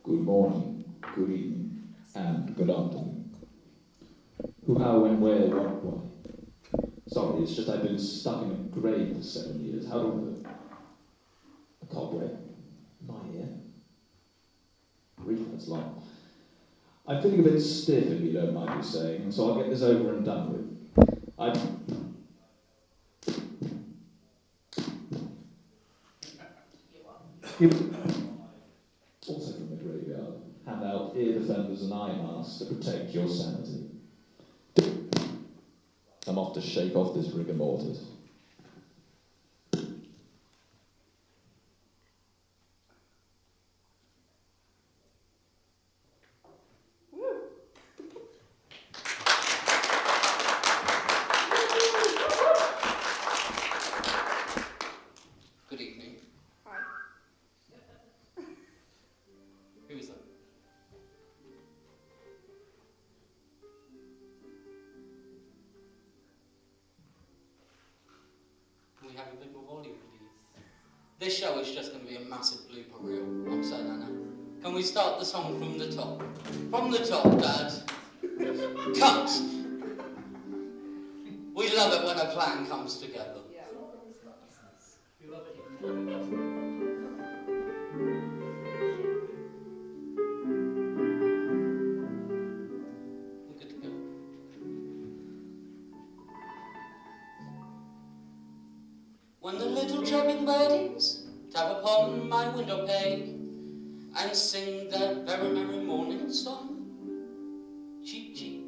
Good morning, good evening, and good afternoon. Who, how, when, where, what, why. Sorry, it's just I've been stuck in a grave for 7 years. How do I... A cobweb? My ear? Grief, that's long. I'm feeling a bit stiff, if you don't mind me saying, so I'll get this over and done with. Also from the graveyard, hand out ear defenders and eye masks to protect your sanity. I'm off to shake off this rigor mortis. Good evening. Hi. Who is that? Can we have a bit more volume, please? This show is just going to be a massive blooper reel. I'm saying Hanna. Can we start the song from the top? From the top, Dad. Cut! We love it when a plan comes together. Yeah. We love it. We're good to go. When the little chirping birdies tap upon my window pane and sing their very merry morning song, cheep cheep.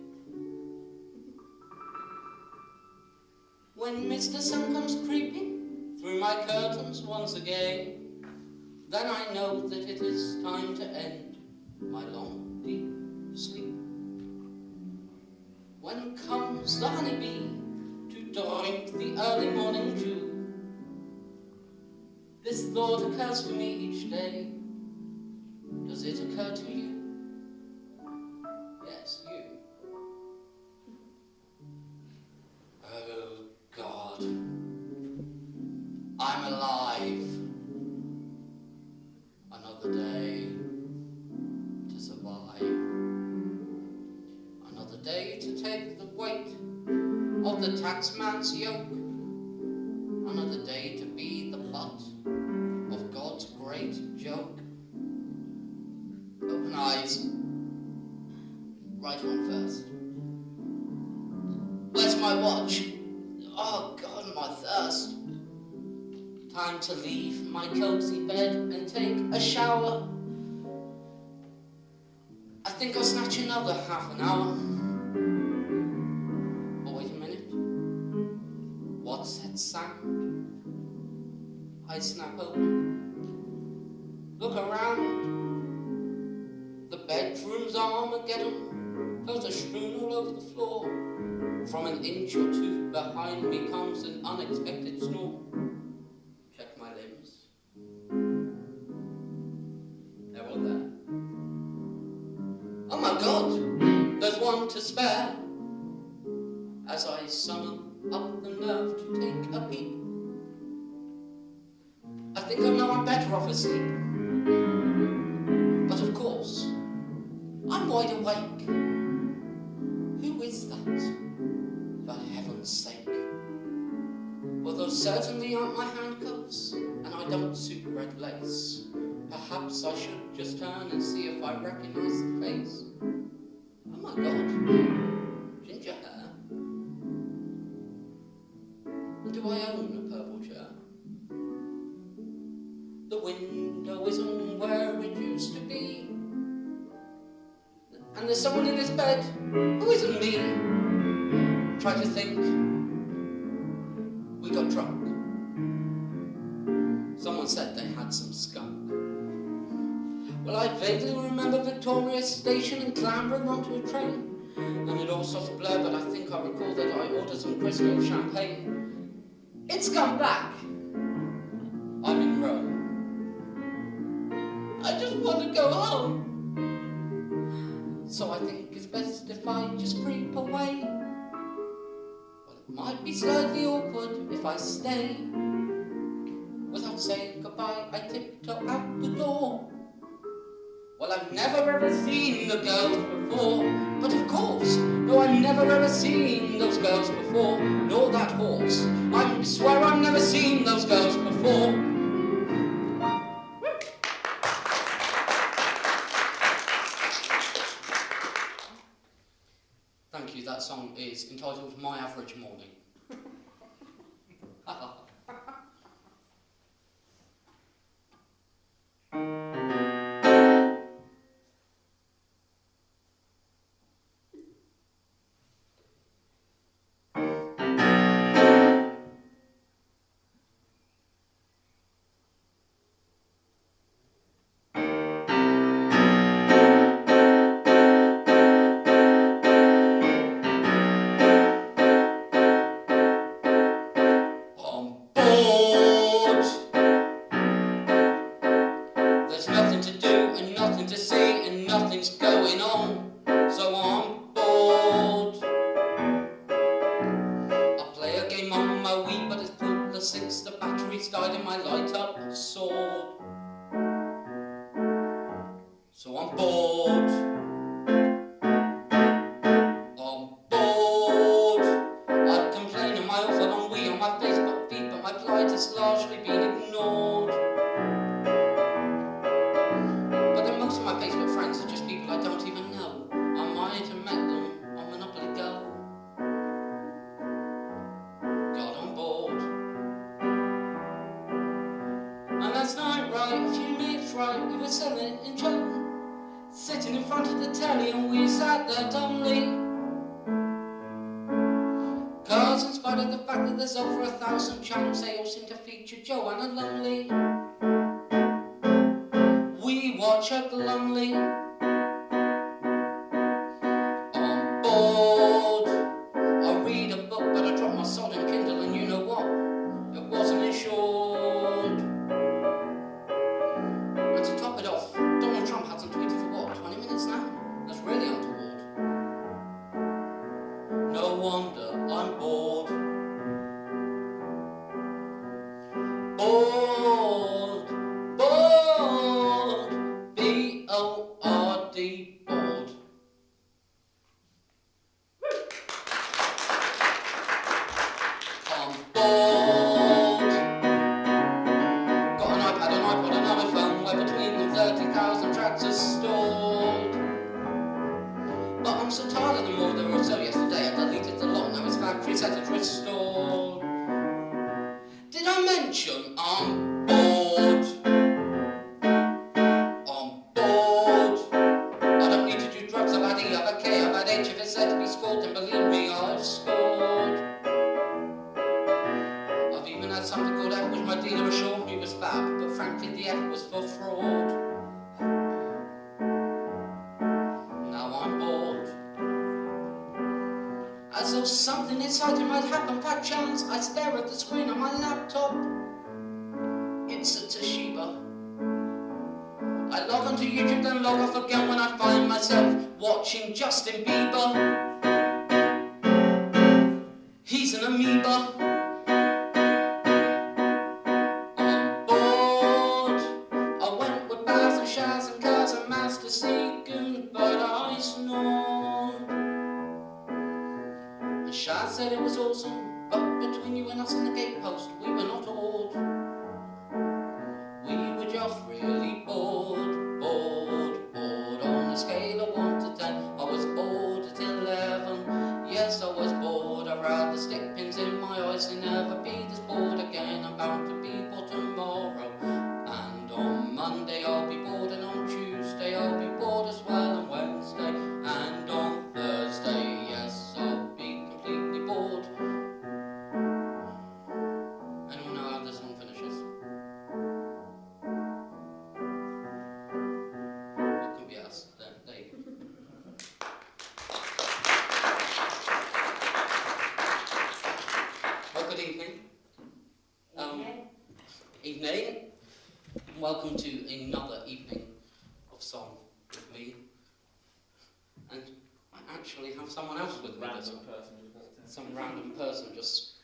When Mr. Sun comes creeping through my curtains once again, then I know that it is time to end my long deep sleep. When comes the honeybee to drink the early morning dew, this thought occurs to me each day. Does it occur to you? Yes, you. Oh, God. I'm alive. Another day to survive. Another day to take the weight of the taxman's yoke. Another day to be the butt of God's great joke. Open eyes. Right on first. Where's my watch? Oh God, my thirst. Time to leave my cozy bed and take a shower. I think I'll snatch another half an hour. Oh, wait a minute. What's that sound? I snap open. Look around. The bedroom's Armageddon. Clothes are strewn all over the floor. From an inch or two behind me comes an unexpected snore. Check my limbs. They're all there. Oh my God, there's one to spare. As I summon up the nerve to take a peep, I think I know I'm better off asleep. But of course, I'm wide awake. Who is that? For heaven's sake. Well, those certainly aren't my handcuffs, and I don't suit red lace. Perhaps I should just turn and see if I recognize the face. Oh my God, ginger hair. And do I own a purple chair? The window isn't where it used to be. And there's someone in this bed who isn't me. Try to think. We got drunk. Someone said they had some skunk. Well, I vaguely remember Victoria Station and clambering onto a train. And it all sort of blurred, but I think I recall that I ordered some crystal champagne. It's come back. I'm in Rome. I just want to go home. So I think it's best if I just creep away. Well, it might be slightly awkward if I stay. Without saying goodbye, I tiptoe out the door. Well, Well, I've never ever seen the girls before, but of course, no, I've never ever seen those girls before, nor that horse. I swear I've never seen those girls before. Thank you, that song is entitled My Average Morning. There's nothing to do and nothing to see and nothing's going on, so I'm bored. I play a game on my Wii, but it's pointless since the battery's died and my light up sword. So I'm bored. I'm bored. I complain of my awful long Wii on my Facebook feed, but my plight has largely been ignored. Most of my Facebook friends are just people I don't even know. I might have met them on Monopoly Go. God, I'm bored. And last night, right, a few minutes right, we were selling in Cheltenham, sitting in front of the telly and we sat there dumbly. Cause in spite of the fact that there's over 1,000 channels, they all seem to feature Joanna Lumley. We watch her glumly. I'm bored. I read a book, but I dropped my sodding Kindle, and you know what? It wasn't insured. And to top it off, Donald Trump hasn't tweeted for what, 20 minutes now? That's really untoward. No wonder I'm bored. Bored. Bored. B-O-R-D, bored. I'm bored. Got an iPad, an iPod, an iPhone, where between them 30,000 tracks are stored. But I'm so tired of them all, they were so yesterday I deleted the lot, now it's factory set and restored. Did I mention I'm bored? If it's said to be scored, then believe me, I've scored. I've even had something called F, which my dealer assured me was fab, but frankly the F was for fraud. Now I'm bored. As though something exciting might happen, fat chance, I stare at the screen on my laptop. It's a Toshiba. I log onto YouTube, then log off again when I find myself watching Justin Bieber. He's an amoeba. I'm bored. I went with bars and showers and cars and Master Seegan, but I snored. And Shaz said it was awesome, but between you and us and the gatepost, we were not awed. We were just really bored, bored, bored. On a scale of 1 to 10, I was bored at 11. Yes, I was bored. I'd rather stick pins in my eyes and never be this bored again. I'm bound to be bored tomorrow. And on Monday I'll be bored, and on Tuesday I'll be bored as well, and Wednesday, and on Thursday, yes, I'll be completely bored. Anyone know how this one finishes? Yes, there you go. Well, good evening. Evening. Welcome to another evening of song with me. And I actually have someone else with me. Some random person just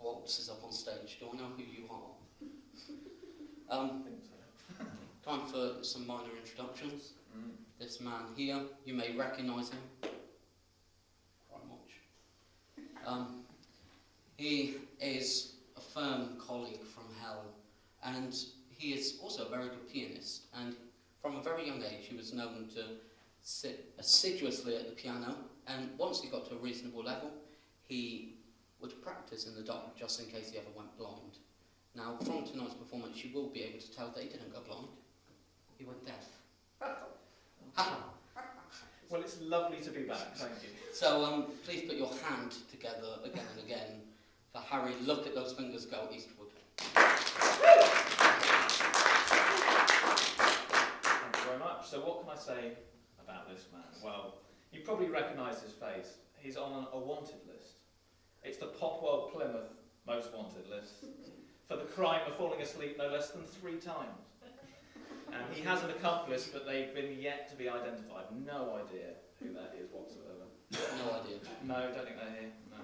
waltzes up on stage. Do I know who you are? I think so. time for some minor introductions. This man here, you may recognise him quite much. He is a firm colleague from hell, and he is also a very good pianist, and from a very young age he was known to sit assiduously at the piano, and once he got to a reasonable level he would practice in the dark just in case he ever went blind. Now from tonight's performance you will be able to tell that he didn't go blind, he went deaf. Well, it's lovely to be back, thank you. So please put your hand together again and again for Harry. Look at those fingers go eastward. Thank you very much. So what can I say about this man? Well, you probably recognise his face. He's on a wanted list. It's the Popwell Plymouth most wanted list for the crime of falling asleep no less than 3 times. And he has an accomplice, but they've been yet to be identified. No idea who that is whatsoever. No idea. No, don't think they're here. No.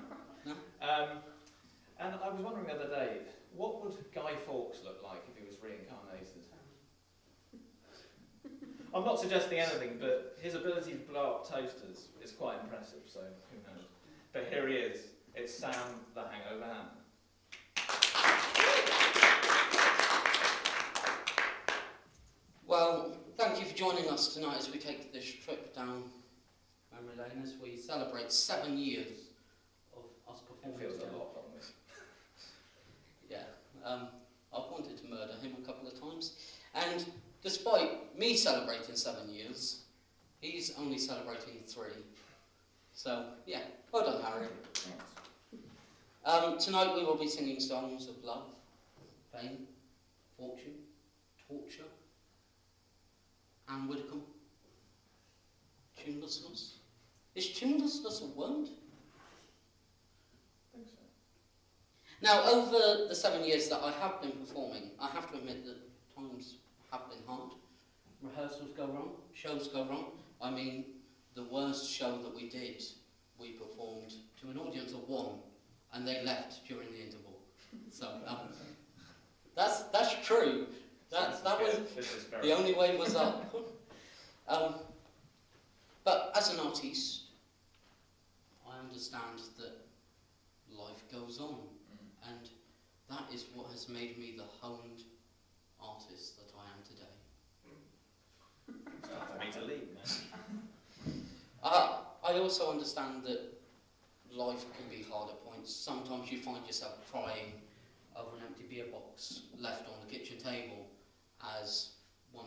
No? And I was wondering the other day, what would Guy Fawkes look like if he was reincarnated? I'm not suggesting anything, but his ability to blow up toasters is quite impressive, so who knows. But here he is. It's Sam the Hangover Hanna. Well, thank you for joining us tonight as we take this trip down memory lane as we celebrate 7 years of us It performing feels together. a lot longer. Yeah, I've wanted to murder him a couple of times, and despite me celebrating 7 years, he's only celebrating 3. So, yeah, well done, Harry. Tonight we will be singing songs of love, pain, fortune, torture, and Widdicombe. Tunelessness. Is tunelessness a word? I think so. Now, over the 7 years that I have been performing, I have to admit that times have been hard. Rehearsals go wrong, shows go wrong. I mean, the worst show that we did, we performed to an audience of 1, and they left during the interval. So, that's true. That was the only way was up. But as an artiste, I understand that life goes on, and that is what has made me the honed artist that I am today. It's time for me to leave, man. I also understand that life can be hard at points. Sometimes you find yourself crying over an empty beer box left on the kitchen table, as one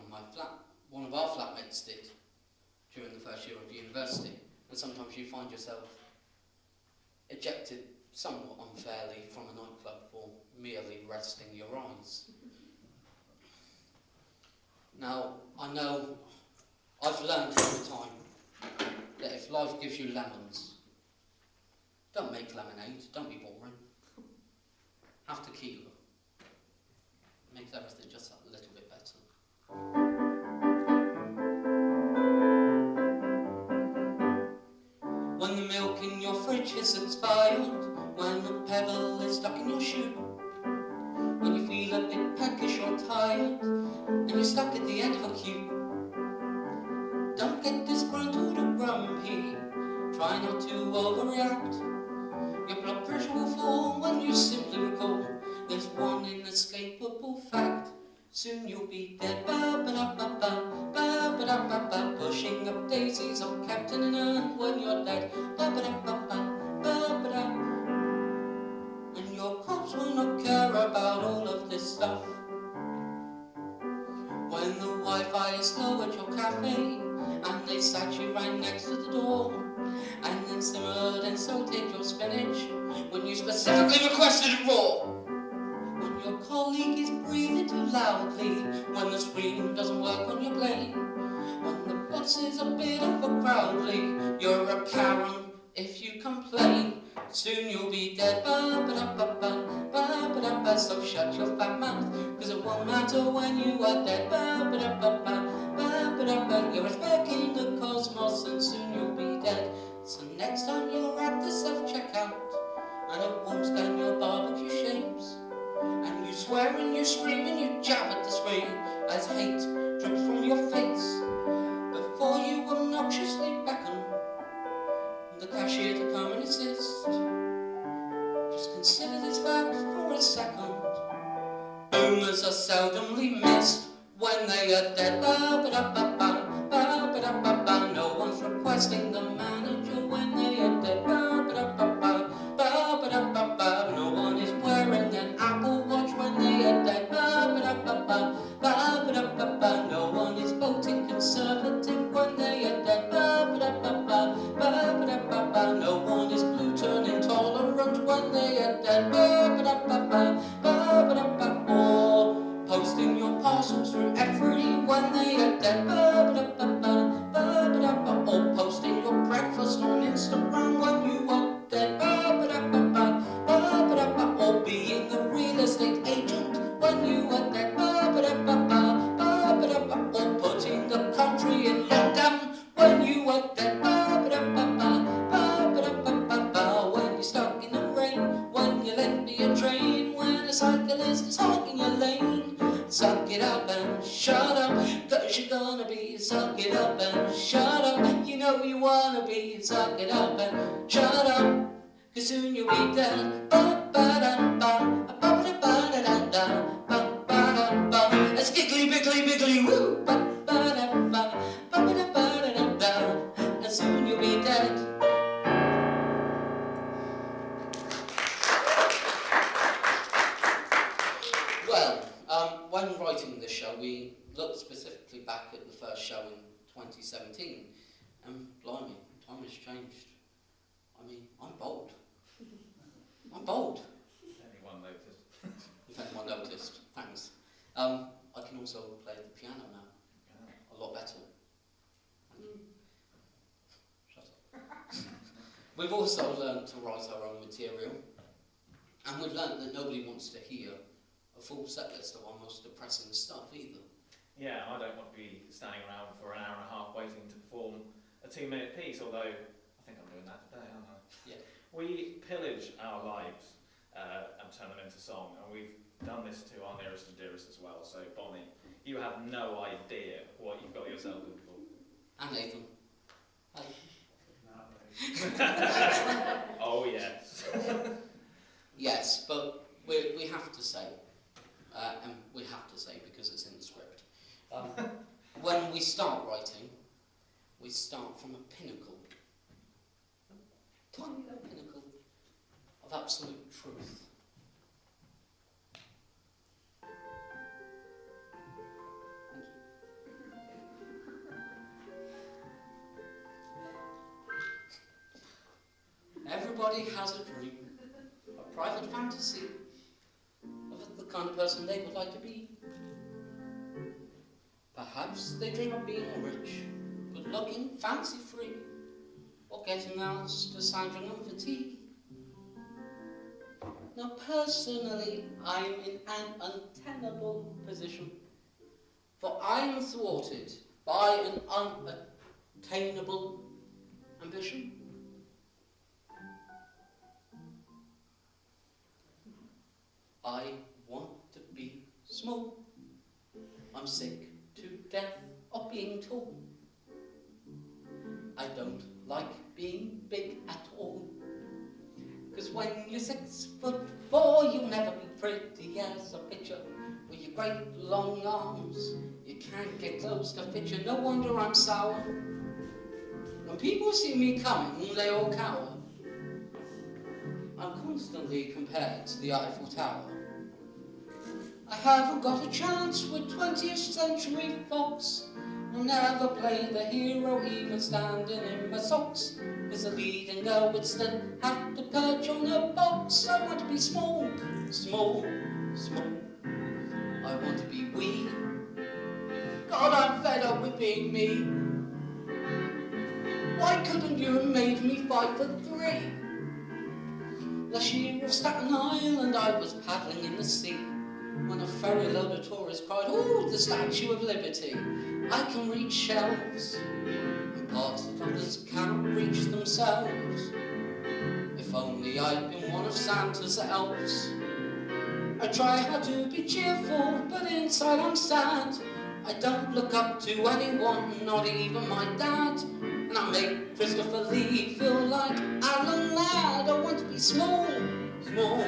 of our flatmates did during the first year of university. And sometimes you find yourself ejected somewhat unfairly from a nightclub for merely resting your eyes. Now, I know I've learned over time that if life gives you lemons, don't make lemonade, don't be boring. Have tequila. It makes everything just a little bit better. When the milk in your fridge is expired, when a pebble is stuck in your shoe, when you feel a bit peckish or tired, and you're stuck at the end of a queue, don't get disgruntled or grumpy, try not to overreact. Your blood pressure will fall when you simply recall there's one inescapable fact. Soon you'll be dead, ba-ba-da-ba-ba, ba-ba-da-ba-ba, pushing up daisies or kept in an urn when you're dead, ba-ba-da-ba-ba, ba-ba-da. And your cops will not care about all of this stuff. When the Wi-Fi is slow at your cafe, and they sat you right next to the door, and then simmered and salted your spinach when you specifically requested it raw. When your colleague is breathing too loudly, when the screen doesn't work on your plane, when the boss is a bit overcrowdly, you're a Karen if you complain. Soon you'll be dead, ba-ba-da-ba-ba, ba-ba-da-ba, so shut your fat mouth, cause it won't matter when you are dead, ba-ba-da-ba-ba, ba-ba-da-ba, you're wrecking the cosmos and soon you'll be dead. So next time you're at the self-checkout and it won't stand your barbecue shapes, and you swear and you scream and you jab at the screen as hate seldomly missed when they are dead. Ba-ba-da-ba-ba, ba-ba-da-ba-ba. No one's requesting the manager when they are dead. Ba-ba-da-ba-ba, ba-ba-da-ba-ba. No one is wearing an Apple Watch when they are dead. Ba-ba-da-ba-ba, ba-ba-da-ba-ba. No one is voting Conservative when they are dead. Ba-ba-da-ba-ba, ba-ba-da-ba-ba. No one is gluten intolerant when they are dead. Ba-ba-da-ba-ba, ba-ba-da-ba-ba. Or posting your parcels through every when they are dead. Ba-ba-da-ba-ba, ba-ba-da-ba. Or posting your breakfast on Instagram when you are dead. Ba-ba-da-ba-ba, ba-ba-da-ba. Or being a real estate agent when you are dead. Ba-ba-da-ba-ba, ba-ba-da-ba. Or putting the country in lockdown when you are dead. Ba-ba-da-ba-ba, ba-ba-da-ba-ba. When you're stuck in the rain, when you're late for your train, when a cyclist is hogging your lane. Suck it up and shut up, 'cause you're gonna be. Suck it up and shut up, you know you wanna be. Suck it up and shut up, 'cause soon you'll be dead. Ba-ba-da-ba, ba-ba-da-ba-da-da-da, ba-ba-da-ba. It's giggly, biggly, biggly, woo. Ba-ba-da-ba, ba-ba-da-ba-da-da-da, and soon you'll be dead. Well, when writing this show, we looked specifically back at the first show in 2017, and blimey, time has changed. I mean, I'm bold. I'm bold. Anyone noticed? If anyone noticed, thanks. I can also play the piano now, a lot better. Shut up. We've also learned to write our own material, and we've learned that nobody wants to hear a full set list of our most depressing stuff either. Yeah, I don't want to be standing around for an hour and a half waiting to perform a 2-minute piece, although I think I'm doing that today, aren't I? Yeah. We pillage our lives and turn them into song, and we've done this to our nearest and dearest as well. So, Bonnie, you have no idea what you've got yourself in for. And Nathan. Hi. Oh, yes. Yes, but we have to say, and we have to say because it's in the script, when we start writing, we start from a pinnacle, tiny little pinnacle of absolute truth. Everybody has a dream, a private fantasy of the kind of person they would like to be. Perhaps they dream of being rich, good-looking, fancy-free, or getting asked to Sandringham for tea. Now, personally, I'm in an untenable position, for I am thwarted by an unattainable ambition. I want to be small. I'm sick to death of being tall. I don't like being big at all. 'Cause when you're 6'4", you'll never be pretty as a picture. With your great long arms, you can't get close to fit you. No wonder I'm sour. When people see me coming, they all cower. I'm constantly compared to the Eiffel Tower. I haven't got a chance with 20th Century Fox. I'll never play the hero, even standing in my socks. 'Cause the leading girl would still have to perch on a box. I want to be small, small, small. I want to be wee. God, I'm fed up with being me. Why couldn't you have made me 5'3"? Last year of Staten Island, I was paddling in the sea when a ferry load of tourists cried, "Ooh, the Statue of Liberty." I can reach shelves and parts that others cannot reach themselves. If only I'd been one of Santa's elves. I try hard to be cheerful, but inside I'm sad. I don't look up to anyone, not even my dad. And I make Christopher Lee feel like Alan Ladd. I want to be small, small,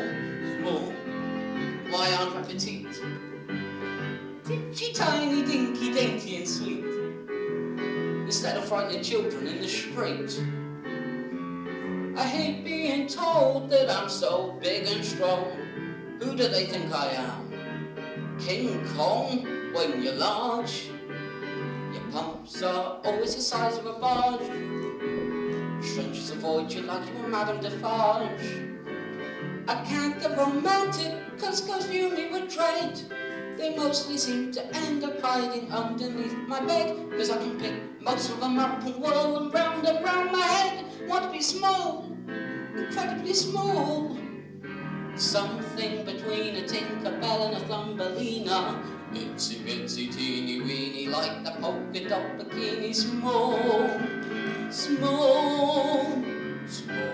small. Why aren't I petite? She tiny, dinky, dainty and sweet, instead of frightening children in the street. I hate being told that I'm so big and strong. Who do they think I am? King Kong? When you're large, your pumps are always the size of a barge. Strangers avoid you like you were Madame Defarge. I can't get romantic, cause girls view me with dread. They mostly seem to end up hiding underneath my bed, cause I can pick most of them up and whirl them round and round my head. Want to be small, incredibly small, something between a Tinkerbell and a Thumbelina. Itsy bitsy teeny weeny like the polka dot bikini. Small, small, small.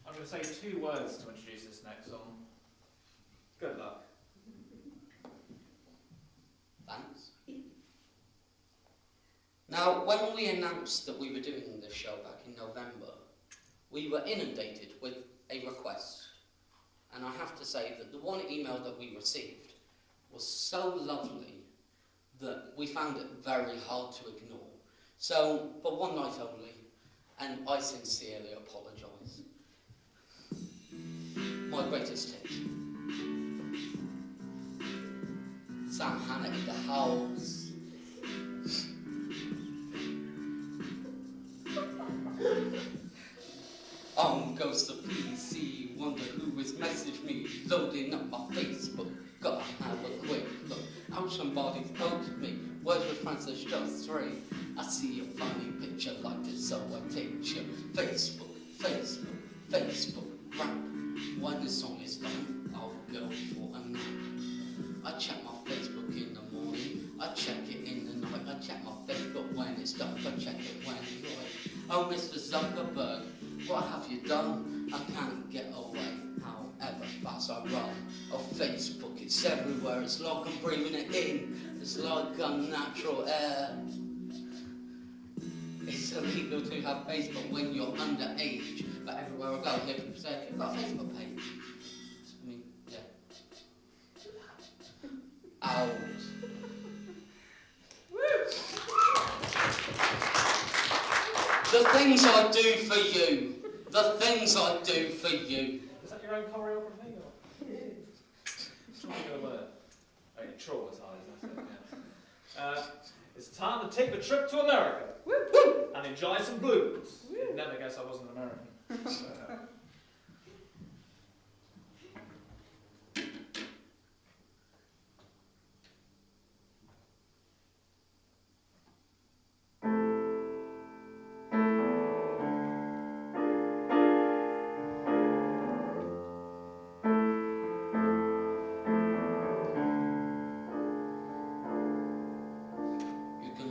I'm going to say 2 words to introduce this next song. Good luck. Thanks. Now, when we announced that we were doing this show back in November, we were inundated with a request. And I have to say that the one email that we received was so lovely that we found it very hard to ignore. So, for one night only, and I sincerely apologise. My greatest hit. Sam Hanna in the house. On goes the PC, wonder who has messaged me, loading up my Facebook, gotta have a quick look. How somebody phoned me, words with friends there's just 3. I see a funny picture like this, so I take you. Facebook, Facebook, Facebook, rap. When the song is done, I'll go for a nap. I check my Facebook in the morning, I check it in the night. I check my Facebook when it's dark, I check it when it's light. Oh, Mr. Zuckerberg, what have you done? I can't get away, however fast I run. Oh, Facebook, it's everywhere, it's like I'm breathing it in. It's like unnatural air. It's illegal to have Facebook when you're underage, but everywhere I go, people say, you've got a Facebook page. I mean, yeah. Out. The things I do for you. The things I do for you. Is that your own choreography? Or? Trying to go oh, you're traumatised, that's it, yeah. It's time to take the trip to America and enjoy some blues. You'd never guess I wasn't American.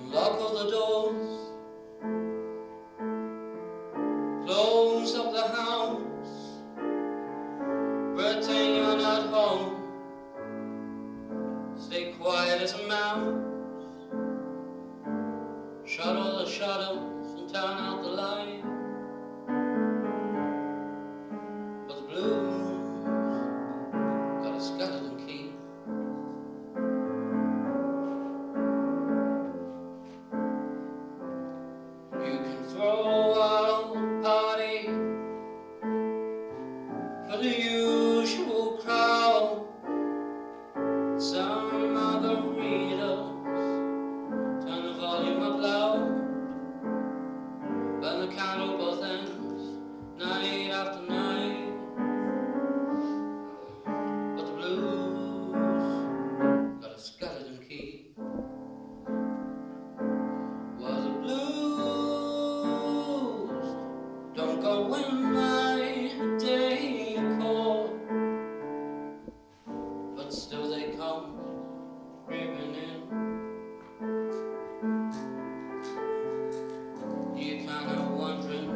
Lock all the doors, close up the house, pretend you're not home, stay quiet as a mouse, shut all the shutters and turn out the light, but the blues got a skeleton key. Throw out a party for the usual crowd. Some margaritas, turn the volume up loud, burn the candle both ends, night after night. But the blues got a skeleton key. Well, the blues don't go in my decor, but still they come creeping in. You're kinda wondering,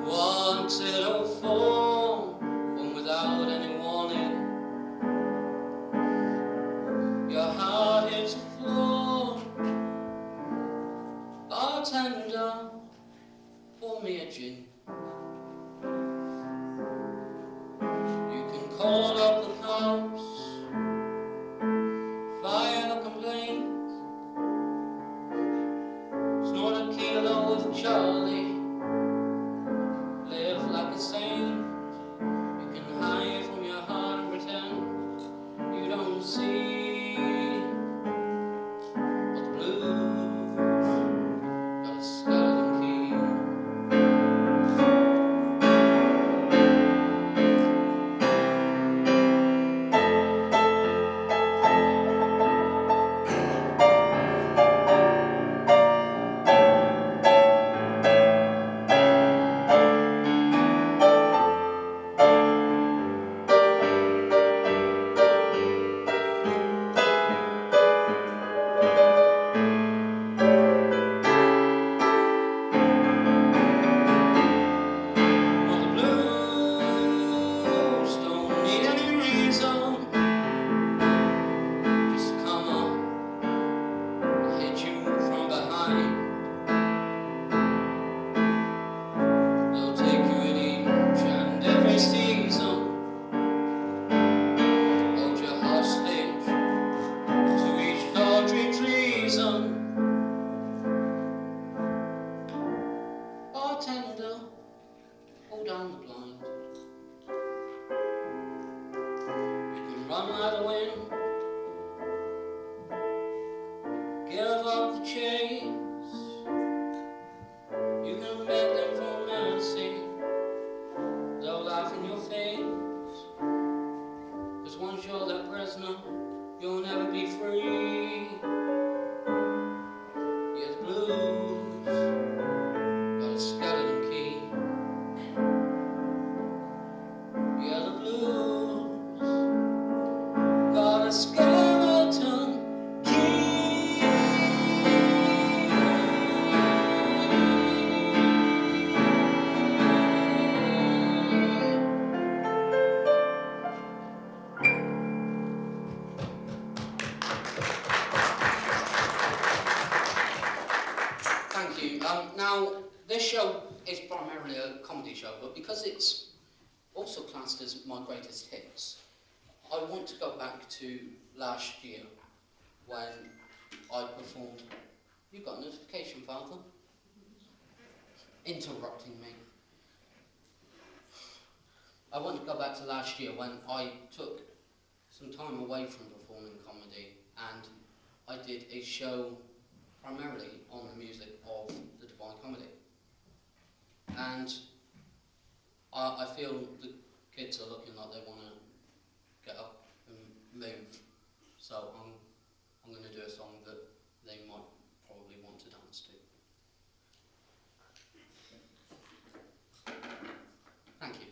what's it all for, when without any warning, your heart hits the floor. Bartender, me a gin. You can call up the cops, file a complaint, snort a kilo of Charlie, live like a saint. You can hide from your heart and pretend you don't see, but the blues got a skeleton key. Bartender, hold down the blind. You can run like the wind, give up the chase. You can beg them for mercy, they'll laugh in your face. 'Cause once you're that prisoner, you'll never be free. Yeah, the blues got a skeleton key. Yeah, the blues got a skeleton key. Thank you. Now, this show is primarily a comedy show, but because it's also classed as my greatest hits, I want to go back to last year when I performed. You got a notification, Father? Interrupting me. I want to go back to last year when I took some time away from performing comedy and I did a show primarily on the music of the Divine Comedy. And I feel the kids are looking like they want to get up and move. So I'm going to do a song that they might probably want to dance to. Thank you.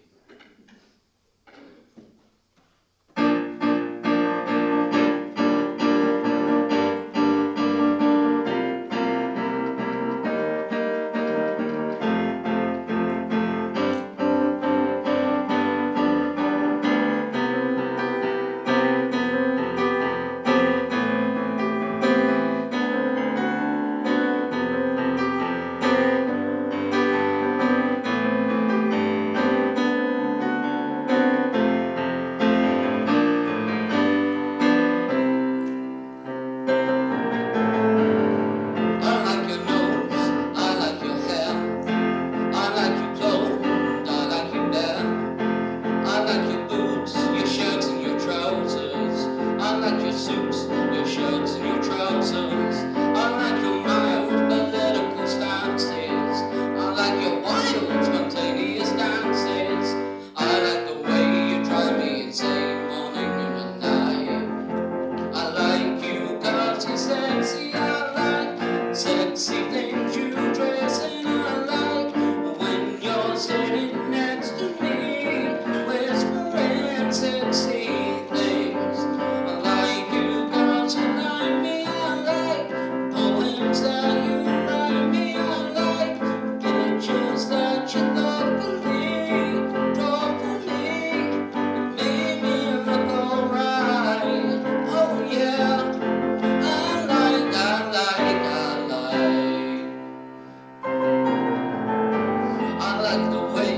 I like the way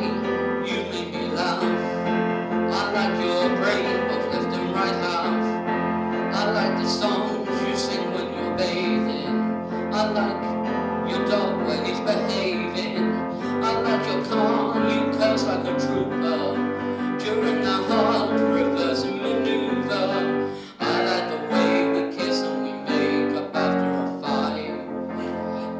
you make me laugh. I like your brain, both left and right half. I like the songs you sing when you're bathing. I like your dog when he's behaving. I like your car, you curse like a trooper during the hard reversing maneuver. I like the way we kiss and we make up after a fight.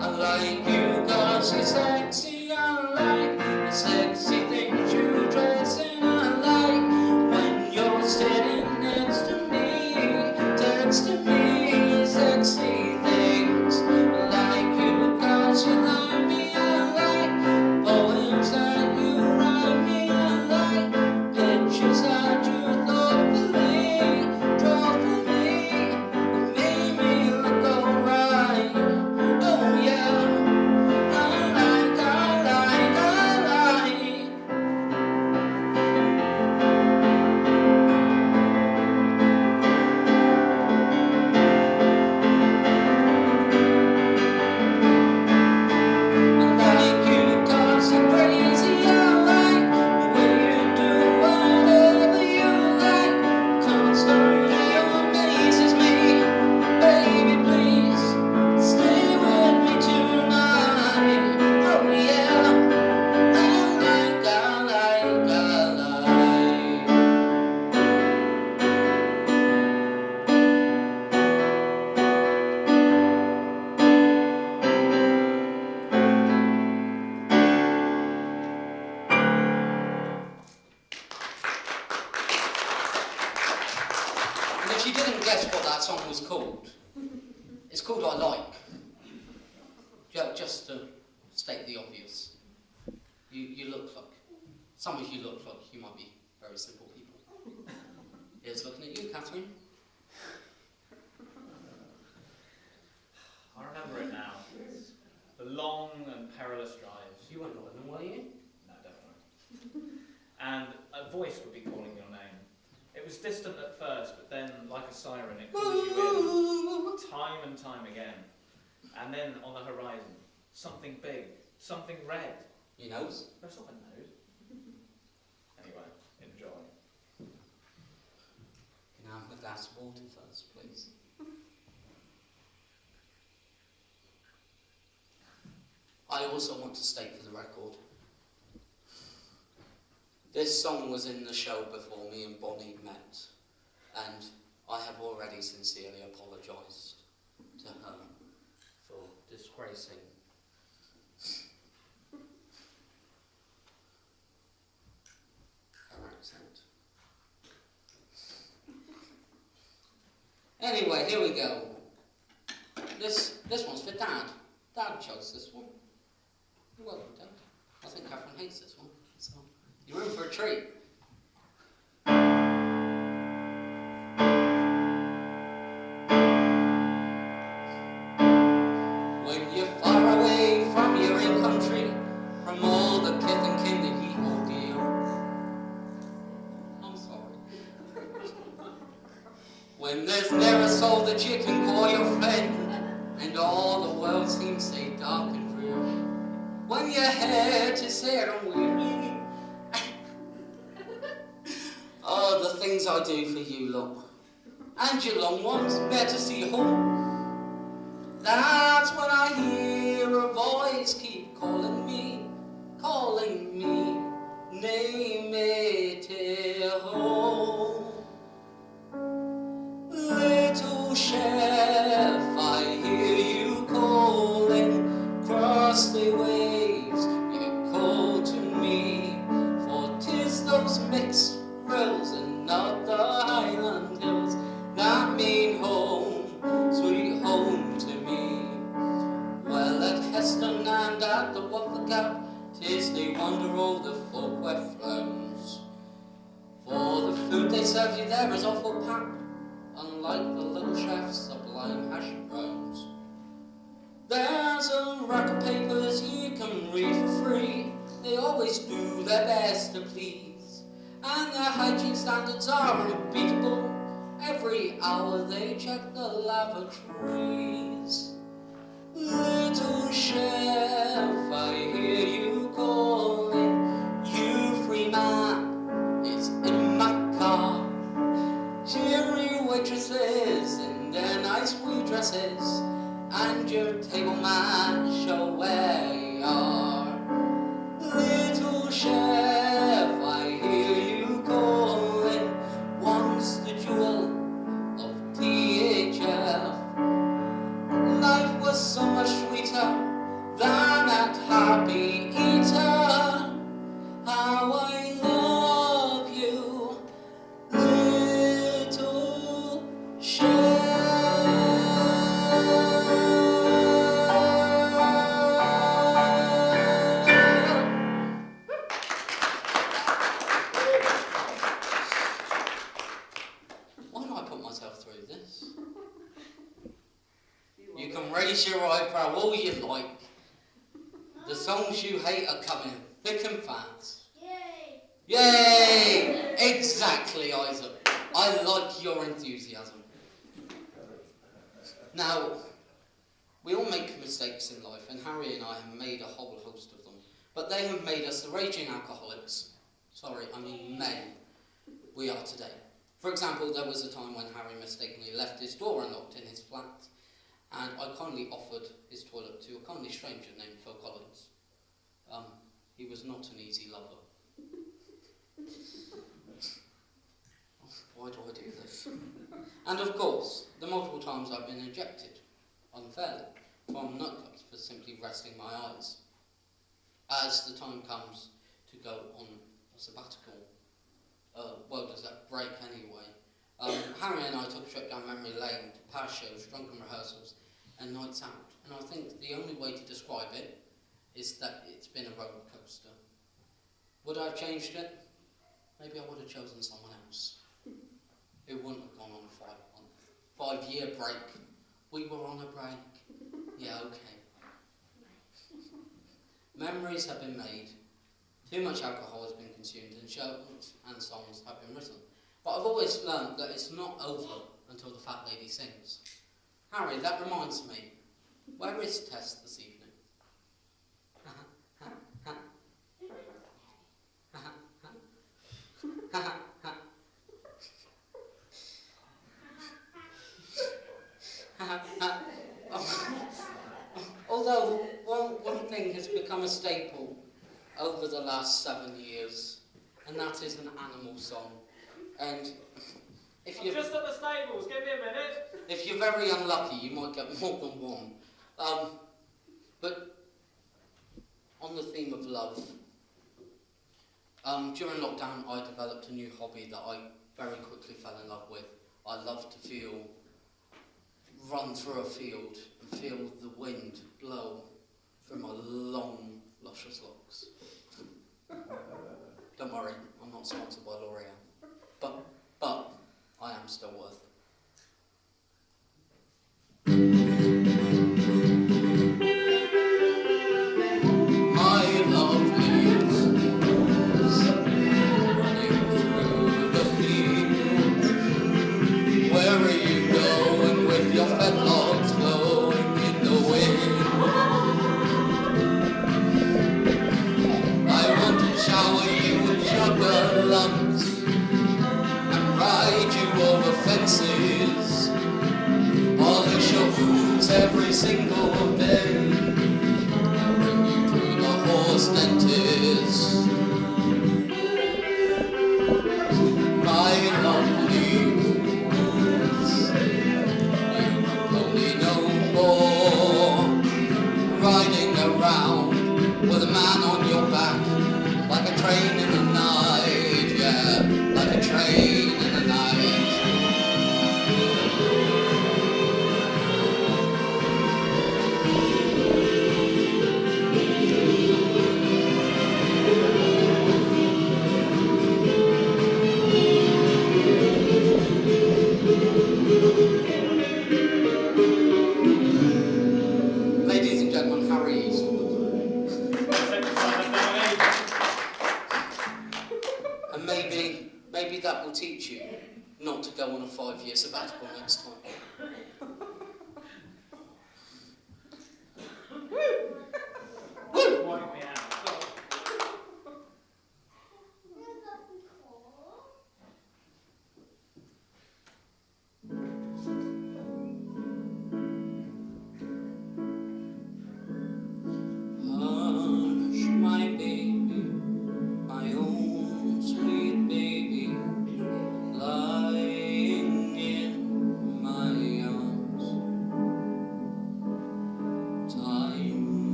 I like you cause you're sexy. I like the sexy things you dress in. I like when you're sitting next to me, texting me sexy things. I like you cause you like me. I like poems that you write me. I like pictures that you thoughtfully draw for me. It made me look alright. Oh yeah, I like. I like you cause you're crazy. I like the way you do whatever you like. Constantly amazes me. Baby, please stay with me tonight. Oh yeah. I like. And if you didn't guess what that song was called, it's called I Like. Just to state the obvious. You look like, some of you look like you might be very simple people. Here's looking at you, Catherine. I remember it now. The long and perilous drives. You weren't Northern, were you? No, definitely. And a voice would be calling your name. It was distant at first, but then, like a siren, it calls you in time and time again. And then on the horizon, something big, something red. Your nose? No, it's not a nose. Anyway, enjoy. Can I have a glass of water first, please? I also want to state for the record, this song was in the show before me and Bonnie met, and I have already sincerely apologised to her for disgracing her accent. Anyway, here we go. This one's for Dad. Dad chose this one. Well done, Dad. I think Catherine hates this one, so you're in for a treat. When you're far away from your own country, from all the kith and kin that ye hold dear. I'm sorry. When there's never a soul that you can call your friend, and all the world seems so dark and drear. When your head is sad and weary. Oh, the things I do for you, look. And your long ones, better see home. That's when I hear a voice keep calling me, name it here home. Little chef, I hear you calling, cross the waves, you call to me, for 'tis those mixed grills and not the Highland hills that mean home, sweet home to me. Well, at Heston and at the Watford Gap, 'tis they wander all the folk where frowns, for the food they serve you there is awful pap, unlike the little chef's sublime hash browns. There's a rack of papers you can read for free, they always do their best to please, and their hygiene standards are unbeatable, every hour they check the lavatories. Little chef, I hear you calling. You free man is in my car. Cheery waitresses in their nice blue dresses, and your table man show where you are. Little chef, I hear you calling. Once the jewel of THF. Life was so much sweeter than at Happy Eater. How I love you, little Why do I put myself through this? You can raise your eyebrow all you like. The songs you hate are coming thick and fast. Yay! Yay! Exactly, Isaac. I like your enthusiasm. Now, we all make mistakes in life, and Harry and I have made a whole host of them. But they have made us the raging alcoholics. Sorry, I mean men. We are today. For example, there was a time when Harry mistakenly left his door unlocked in his flat, and I kindly offered his toilet to a kindly stranger named Phil Collins. He was not an easy lover. Why do I do this? And of course, the multiple times I've been ejected, unfairly, from nightclubs for simply resting my eyes. As the time comes to go on a sabbatical, well, does that break anyway? Harry and I took a trip down memory lane to past shows, drunken rehearsals, and nights out. And I think the only way to describe it is that it's been a roller coaster. Would I have changed it? Maybe I would have chosen someone else who wouldn't have gone on a 5-year break. We were on a break. Yeah, okay. Memories have been made. Too much alcohol has been consumed, and shows and songs have been written. But I've always learned that it's not over until the fat lady sings. Harry, that reminds me. Where is Tess this evening? Although one thing has become a staple over the last 7 years, and that is an animal song. And if you're just at the stables, give me a minute. If you're very unlucky, you might get more than one. But on the theme of love, during lockdown I developed a new hobby that I very quickly fell in love with. I love to run through a field and feel the wind blow through my long, luscious locks. Don't worry, I'm not sponsored by L'Oreal. But I am still worth it. Polish your boots every single day, bring you to the horse dentist. My lovely boots, you only know more, riding around with a man on your back, like a train in the night, yeah, like a train in the night. Ladies and gentlemen, Harry Eastwood. And maybe that will teach you not to go on a 5-year sabbatical next time. Wipe me out.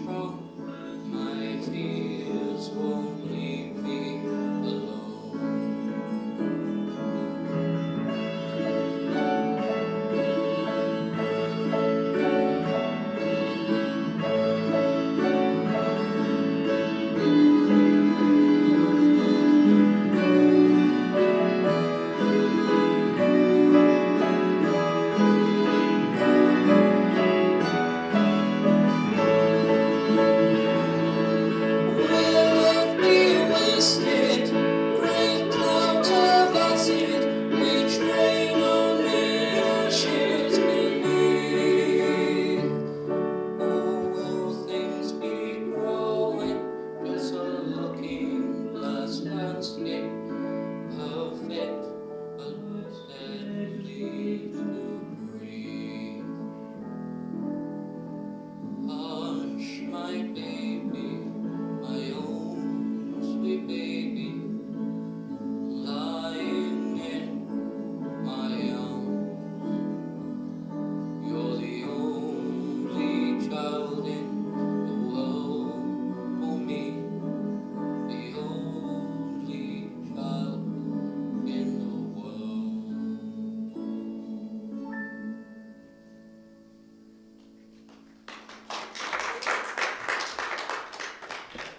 control. My fears won't leave me alone.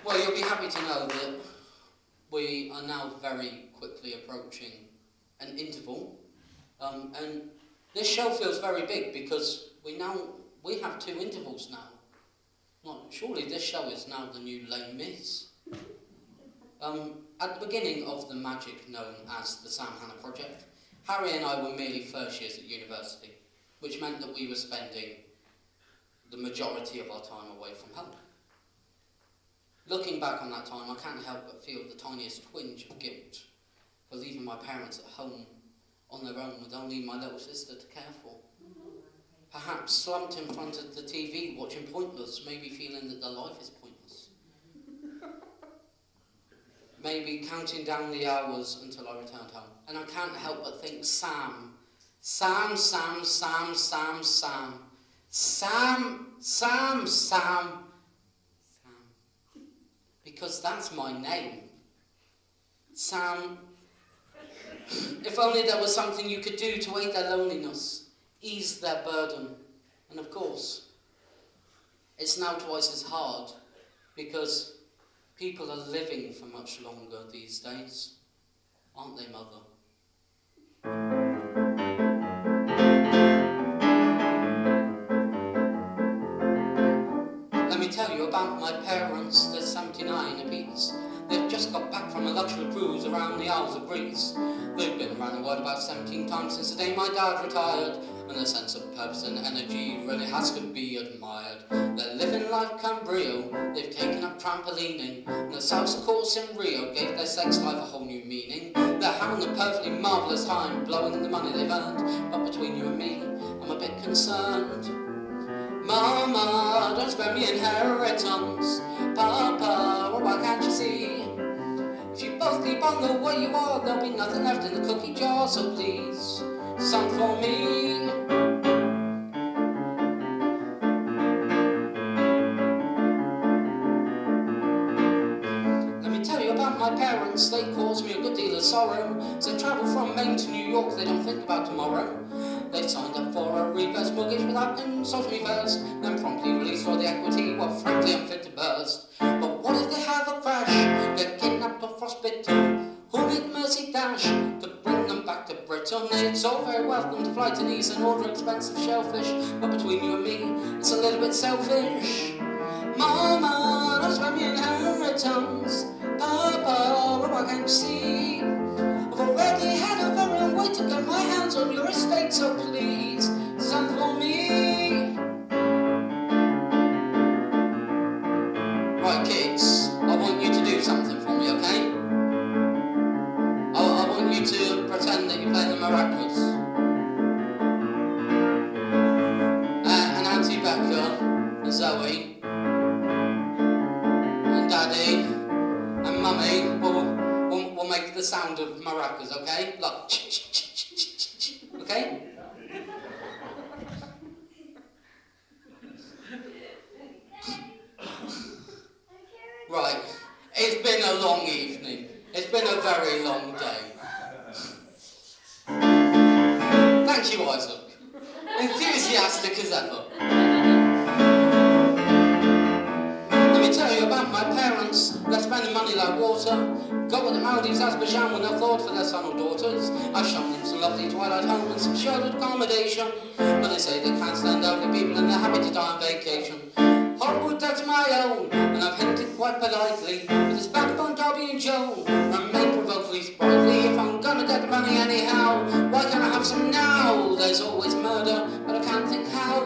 Well, you'll be happy to know that we are now very quickly approaching an interval, and this show feels very big because we have 2 intervals now. Well, surely this show is now the new Les Mis. At the beginning of the magic known as the Sam Hanna Project, Harry and I were merely first years at university, which meant that we were spending the majority of our time away from home. Looking back on that time, I can't help but feel the tiniest twinge of guilt for leaving my parents at home on their own with only my little sister to care for. Perhaps slumped in front of the TV watching Pointless, maybe feeling that their life is pointless. Maybe counting down the hours until I returned home. And I can't help but think Sam. Because that's my name. Sam. If only there was something you could do to aid their loneliness, ease their burden. And of course, it's now twice as hard because people are living for much longer these days. Aren't they, Mother? Let me tell you about my parents. They're 79 apiece. They've just got back from a luxury cruise around the Isles of Greece. They've been around the world about 17 times since the day my dad retired, and their sense of purpose and energy really has to be admired. They're living life Cambrio, they've taken up trampolining, and the salsa course in Rio gave their sex life a whole new meaning. They're having a perfectly marvellous time, blowing the money they've earned, but between you and me, I'm a bit concerned. Mama, don't spend me inheritance. Papa, well, why can't you see? If you both keep on the way you are, there'll be nothing left in the cookie jar, so please, some for me. Let me tell you about my parents, they caused me a good deal of sorrow. As they travel from Maine to New York, they don't think about tomorrow. They signed up for a reverse mortgage without consulting me first, then promptly released all the equity, well, frankly, I'm fit to burst. But what if they have a crash, get kidnapped or frostbitten? Who'll make Mercy dash to bring them back to Britain? It's all very welcome to fly to Nice and order expensive shellfish, but between you and me, it's a little bit selfish. Mama, don't spend me inheritance. Papa, well, why can't you see? I've already had a very long way to get my hands on your estate, so please, some for me. Right, kids, I want you to do something for me, okay? I want you to pretend that you're playing the maracas. And Auntie Becca, and Zoe, and Daddy, and Mummy will make the sound of maracas, okay? Like, okay? Right, it's been a long evening. It's been a very long day. Thank you, Isaac. Enthusiastic as ever. Let me tell you about my parents. They're spending money like water. Got what the Maldives Azerbaijan when they thought for their son or daughters. I've shown them some lovely twilight home and some sheltered accommodation. But they say they can't stand elderly people and they're happy to die on vacation. Hollywood, that's my own, and I've hinted quite politely. With this backbone Darby and Joan, remain provokingly sprightly. If I'm gonna get the money anyhow, why can't I have some now? There's always murder, but I can't think how.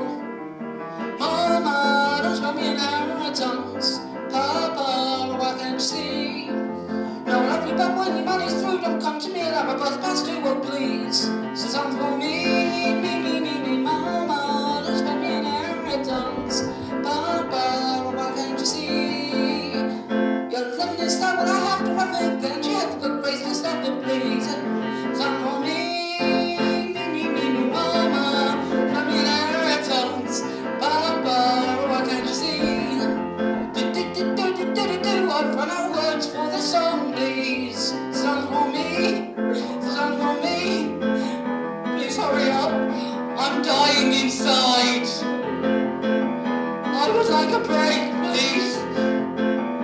Mama, don't spend me an inheritance. Papa, why can't you see? No, love you, but when your money's through, don't come to me and have a bus pass too, oh please. So something for me, Mama, don't spend me an inheritance. Papa, why can't you see? Your loving is not what I have to think, and you have to look graceful stuff to please. Something for me, Mama, spend me an inheritance. Papa, why can't you see? I've run out of words for the song, please. Songs for me, please hurry up, I'm dying inside. I would like a break, please.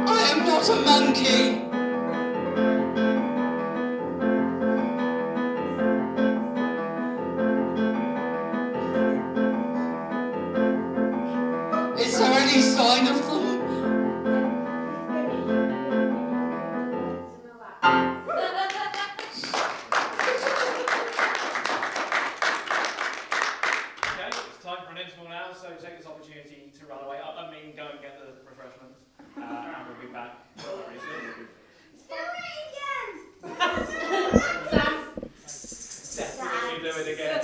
I am not a monkey. Is there any sign of them? So take this opportunity to run away. I mean, go and get the refreshments, and we'll be back very soon. Definitely do it again.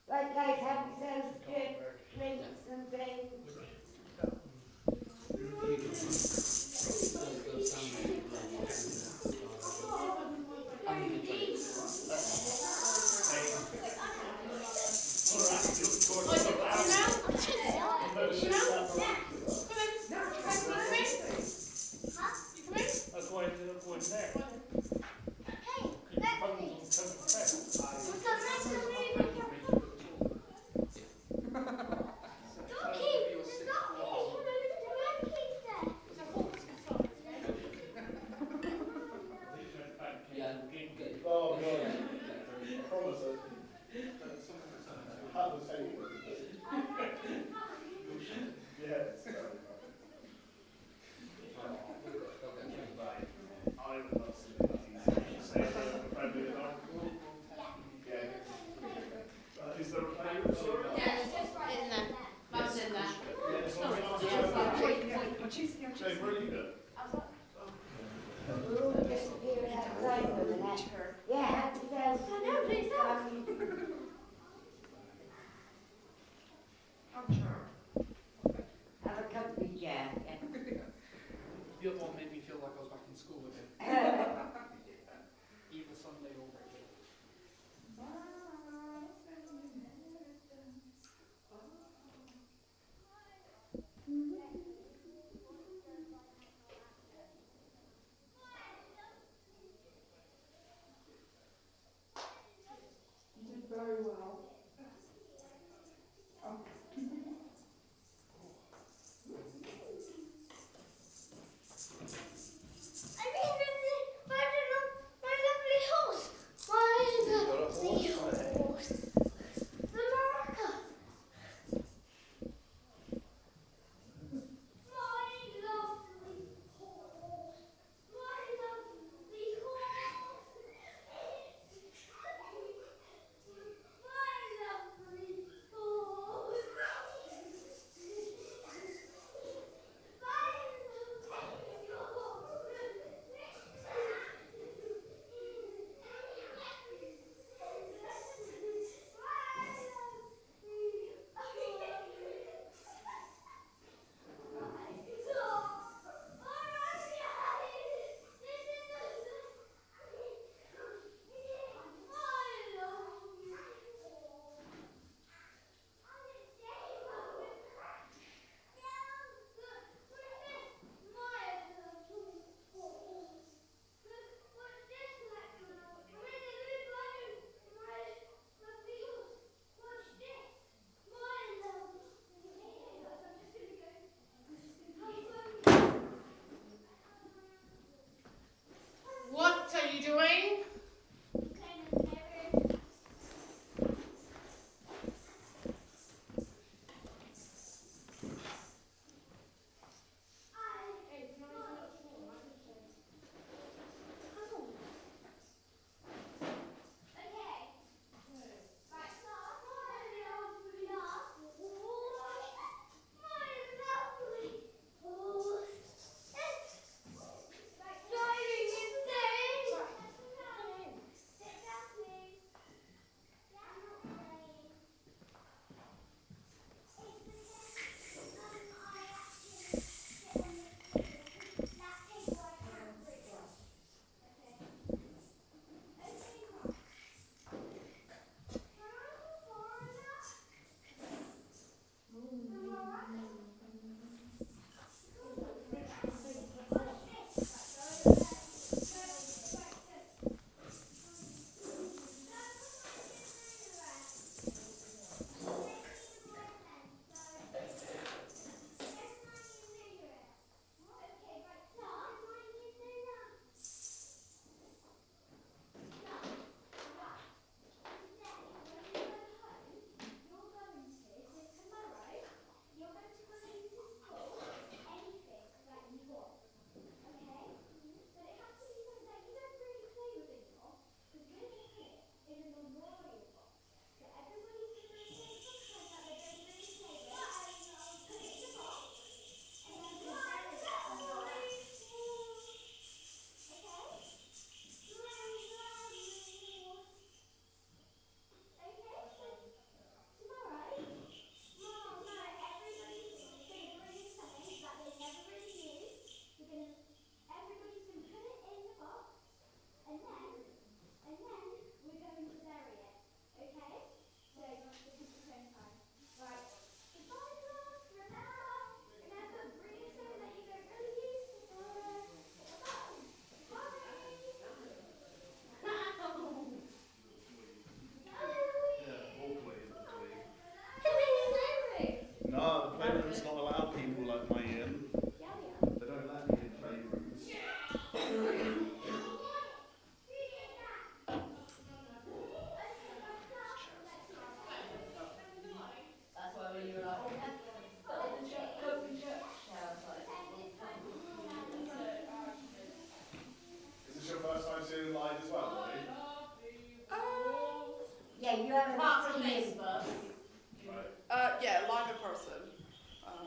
Right guys, have yourselves good drinks and things. Promise it.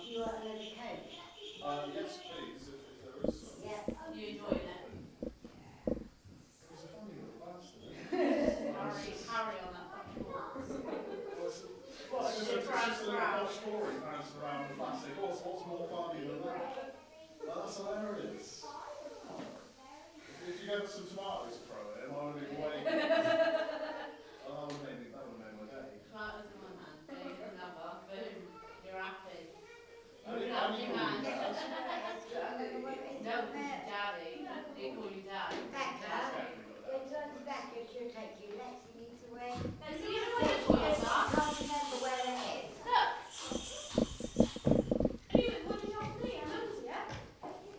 Do you want another coke? Yes, please, if there is some. Yeah. You enjoying it? He's a funny little bastard. Harry on that front porch. It's just a little posh story bouncing around the flat saying, what's more funny than that? That's hilarious. If you gave us some tomatoes to throw at him, I would have been waiting. That would have made my day. Tomatoes in one hand, there you another, boom, you're happy. Only Happy man. man. No, daddy, they call you dad. Becca, which one's Becca? She'll take you. Lexi needs to wait. So you know what the toys I are? can't remember where it is. Look! Are you, what did you offer me? I know, yeah?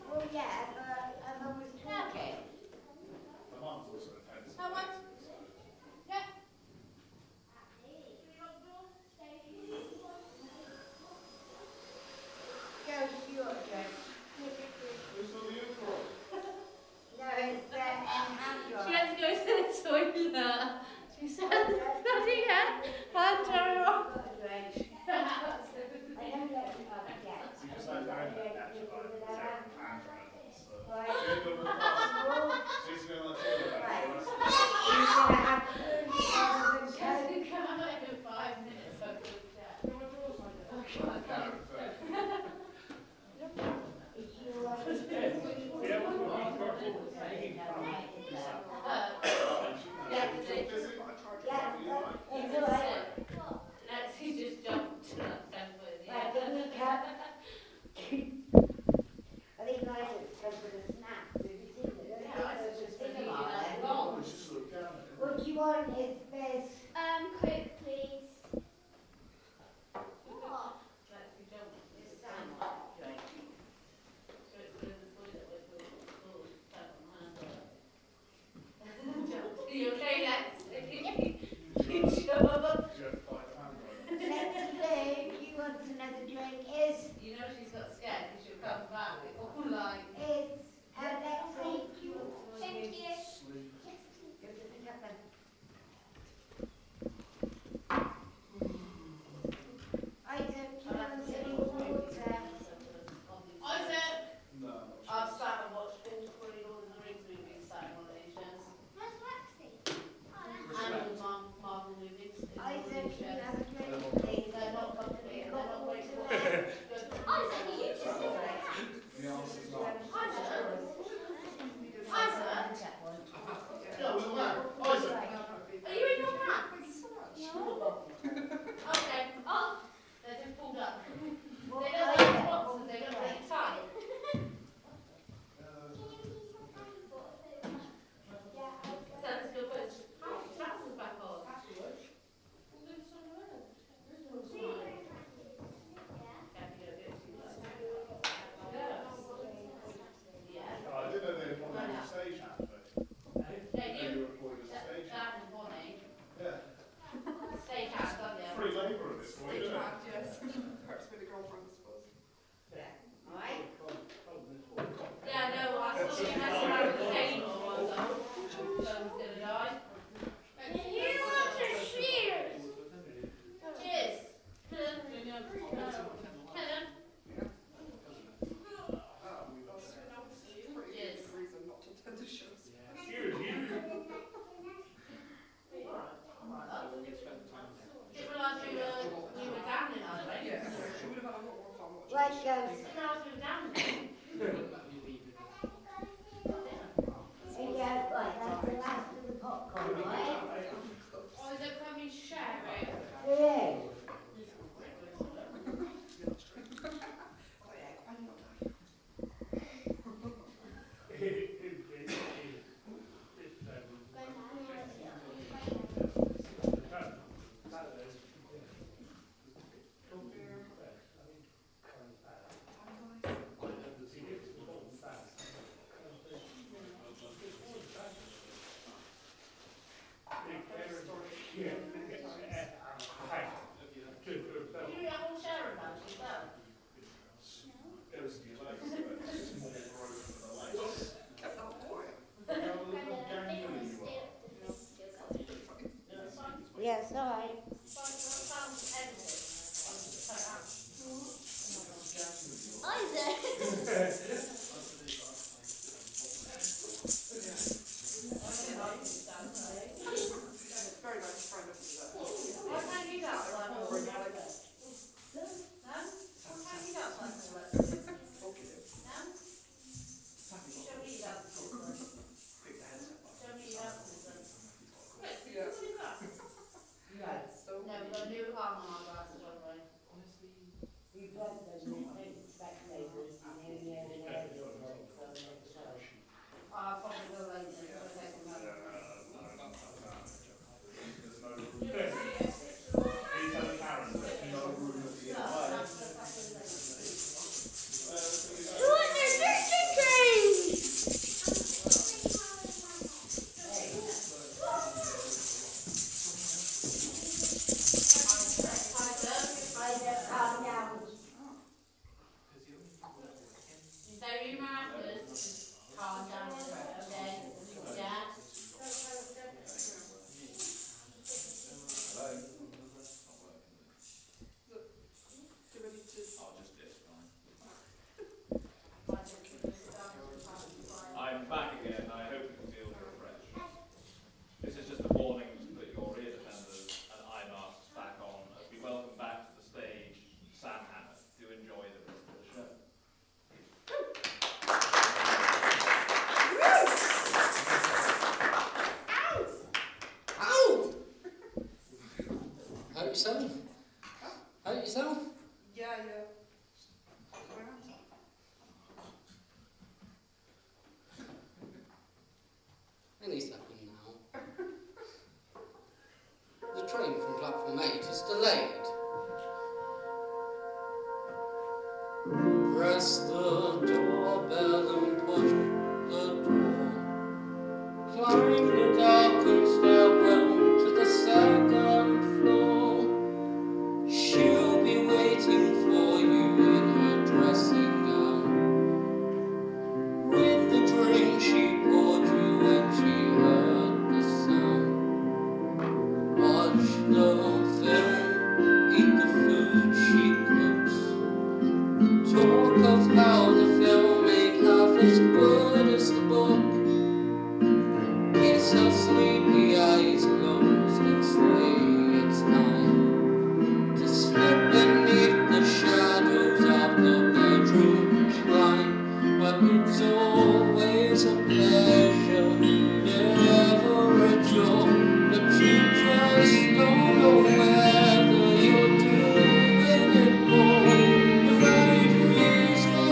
Well, yeah, but I was talking. My mum's also a tennis. How much? Yeah. Go to your drink. Who's got the uniform? No, it's Andrew. She had to go to the toilet. She said, bloody hell, Andrew. I don't let you up yet. You just like very natural. Right. So he's going to let you go. Right. You're going to have food rather than She has coke. to come out in 5 minutes. So good chat. If you want to it's all right. Lexi just jumped to that temple. Right, give me a cup. I think I just come with a snack. Have you seen it? Yeah, I There's just a been cinema eating there. that long. Just look down at him. What do you want is this. Coke, please. Lexi jumped to the temple. So it's in the toilet with the little tap on hand. Are you okay, Lexi? You sure? Did you have to fight the hand Lexi Lou, do you want another drink? You know she's got scared because she'll come back. It's all like, Is Lexi, do you want Thank you. Sleep. Go to the cup then. Isaac, do you want some water? Isaac! No. I've sat and watched all 3 Lord of the Rings movies sat in one of these chairs. Where's Lexi? And all the Marvel movies. in one of Isaac, these do you chairs. have a drink, please? They're not complete, they're not great for Isaac, are you just The answer's not. Isaac? Yeah, with the man. Isaac. Are you in your pants? No. Okay. Oh, they're just pulled up. Well, They don't Isaac, like boxes, they don't like tight. So let's go put his trousers back on. Yeah. I didn't know they employed as a stage hand, but Yeah, they you, were employed as a stage hand. Dad and Bonnie, Yeah. stay hands, aren't they? Free labour at this point, isn't it? Yes. Perhaps with a girlfriend, I suppose. Alright? Yeah, no, I saw you had to have a cane on one side. So I was gonna die. You want your shears? Cheers. Helen. Pretty Yes. good reason not to attend the shows. Didn't realise you were down in Ireland. Yes. She would have had a lot more fun watching. Right, guys. Didn't realise you were down there. Yeah, right, that's the last of the popcorn, right? Oh, is it coming share it? Yeah. Oh yeah, quite not. Press the doorbell and push the door. Climb the darkened stairwell to the second floor. She'll be waiting for you in her dressing gown, with the drink she poured you when she heard the sound. Watch the film, eat the food she cooks. Talk of how the film ain't half as good as the book. Kiss her sleepy eyes closed and say it's time to slip beneath the shadows of the bedroom blind. But it's always a pleasure, never a chore. But you just don't know whether you're doing it for the right reason.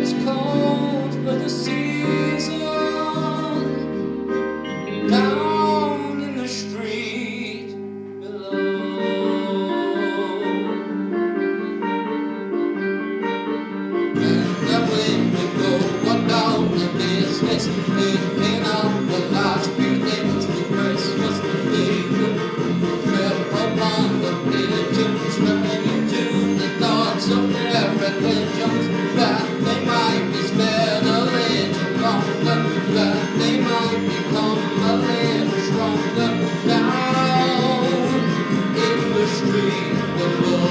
It's cold for the season, down in the street below. And then when we go about the business, picking up the last few things for Christmas, we could trip upon the pigeons, ready to the thoughts of their religions, that they might be spared a little longer, that they might become a little stronger, down in the street below.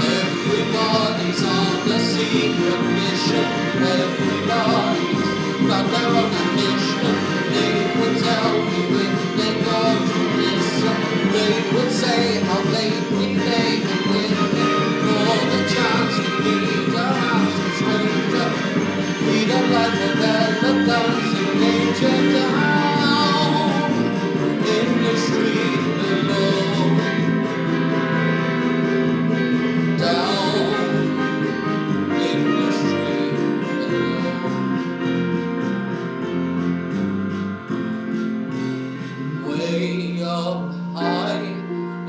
Everybody's on a secret mission. Everybody's got their own ambition. They would tell you if they got to listen. They would say how lately they've been living for the chance to meet a handsome stranger. Lead a life of elegance and nature, down in the street below. Down in the street below. Way up high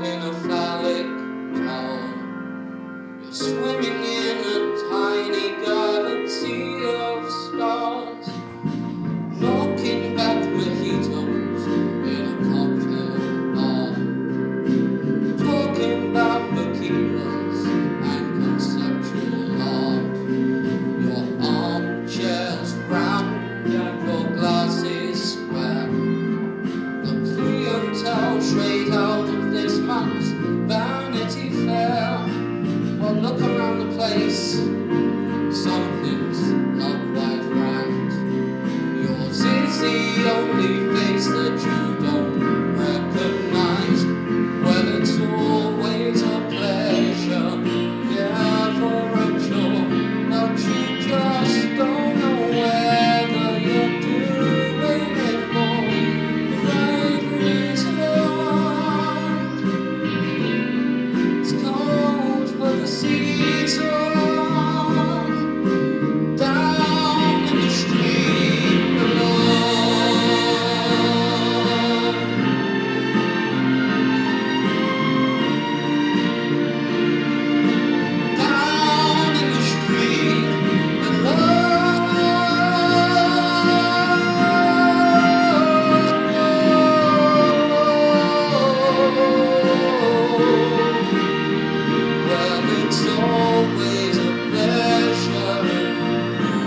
in a phallic tower, you're swimming in a tiny galaxy of stars, knocking back mojitos in a cocktail bar, talking about tequilas and conceptual art. Your armchair's round and your glass is square. The clientele straight out of this month's Vanity Fair. Well, look around the place, something's not quite right. Yours is the only face that you don't recognize. Well, it's always a pleasure, never a chore. But you just don't know whether you're doing it for the right reason. It's cold for the season, down in the street below. Down in the street well, it's always a pleasure,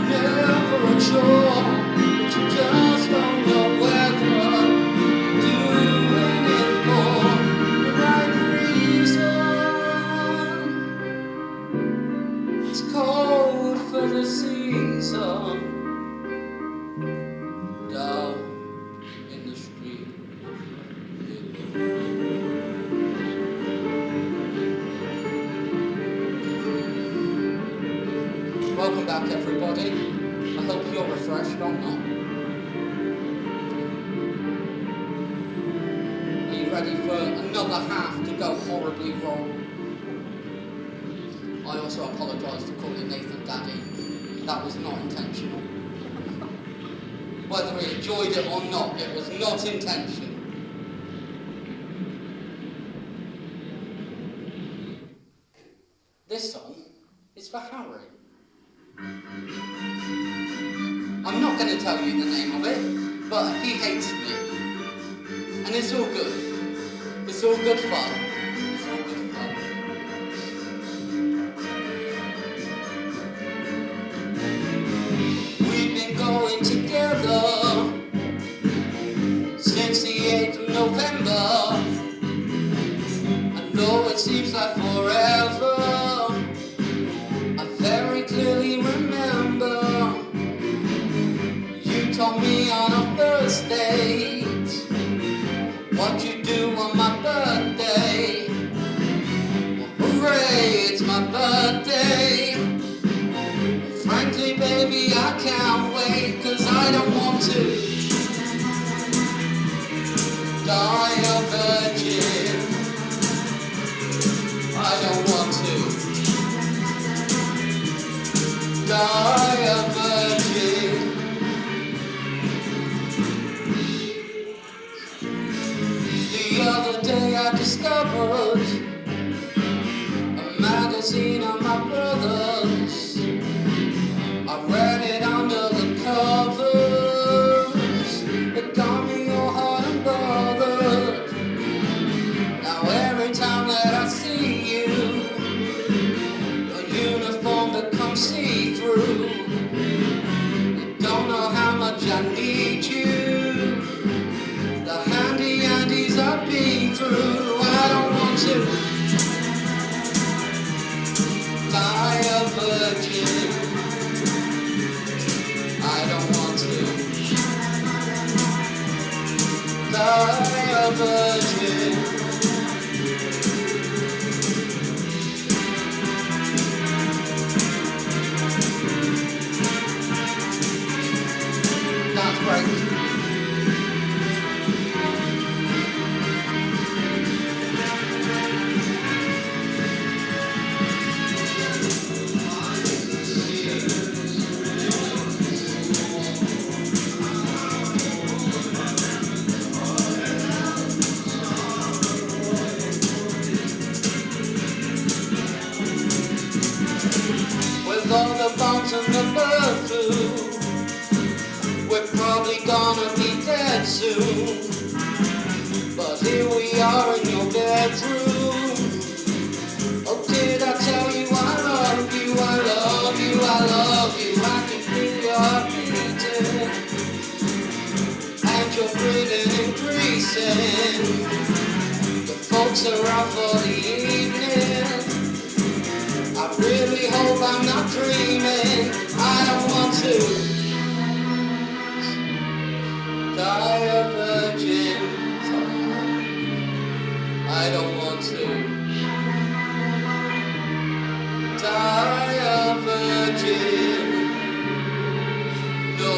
never a chore. But you just don't know whether you're doing it for the right reason. It's cold for the season, down in the street below. Welcome back, everybody. I hope you're refreshed. I'm not. Are you ready for another half to go horribly wrong? I also apologise for calling Nathan Daddy. That was not intentional. Whether he enjoyed it or not, it was not intentional. This song is for Harry. I'm not going to tell you the name of it, but he hates me. And it's all good. It's all good fun. It's all good fun. We've been going together since the 8th of November. I know it seems like forever. I very clearly remember you told me on our first date what you do on my birthday. Well, hooray, it's my birthday. Frankly, baby, I can't wait, 'cause I don't want to die a virgin. I don't want to die a virgin. The other day I discovered a magazine of my brother's. I read it under the covers. It got me all hot and bothered. Now every time that I see you, your uniform becomes see-through. You don't know how much I need you. The handy-andies I've been through. I don't want to die a virgin. I don't want to die a virgin. That's great. With all the bombs and the bird we're probably gonna be dead soon. But here we are in your bedroom. Oh, did I tell you I love you, I love you, I love you. I can feel your beating, and you're breathing increasing. The folks are out for the evening. I really hope I'm not dreaming. I don't want to die a virgin. I don't want to die a virgin. No.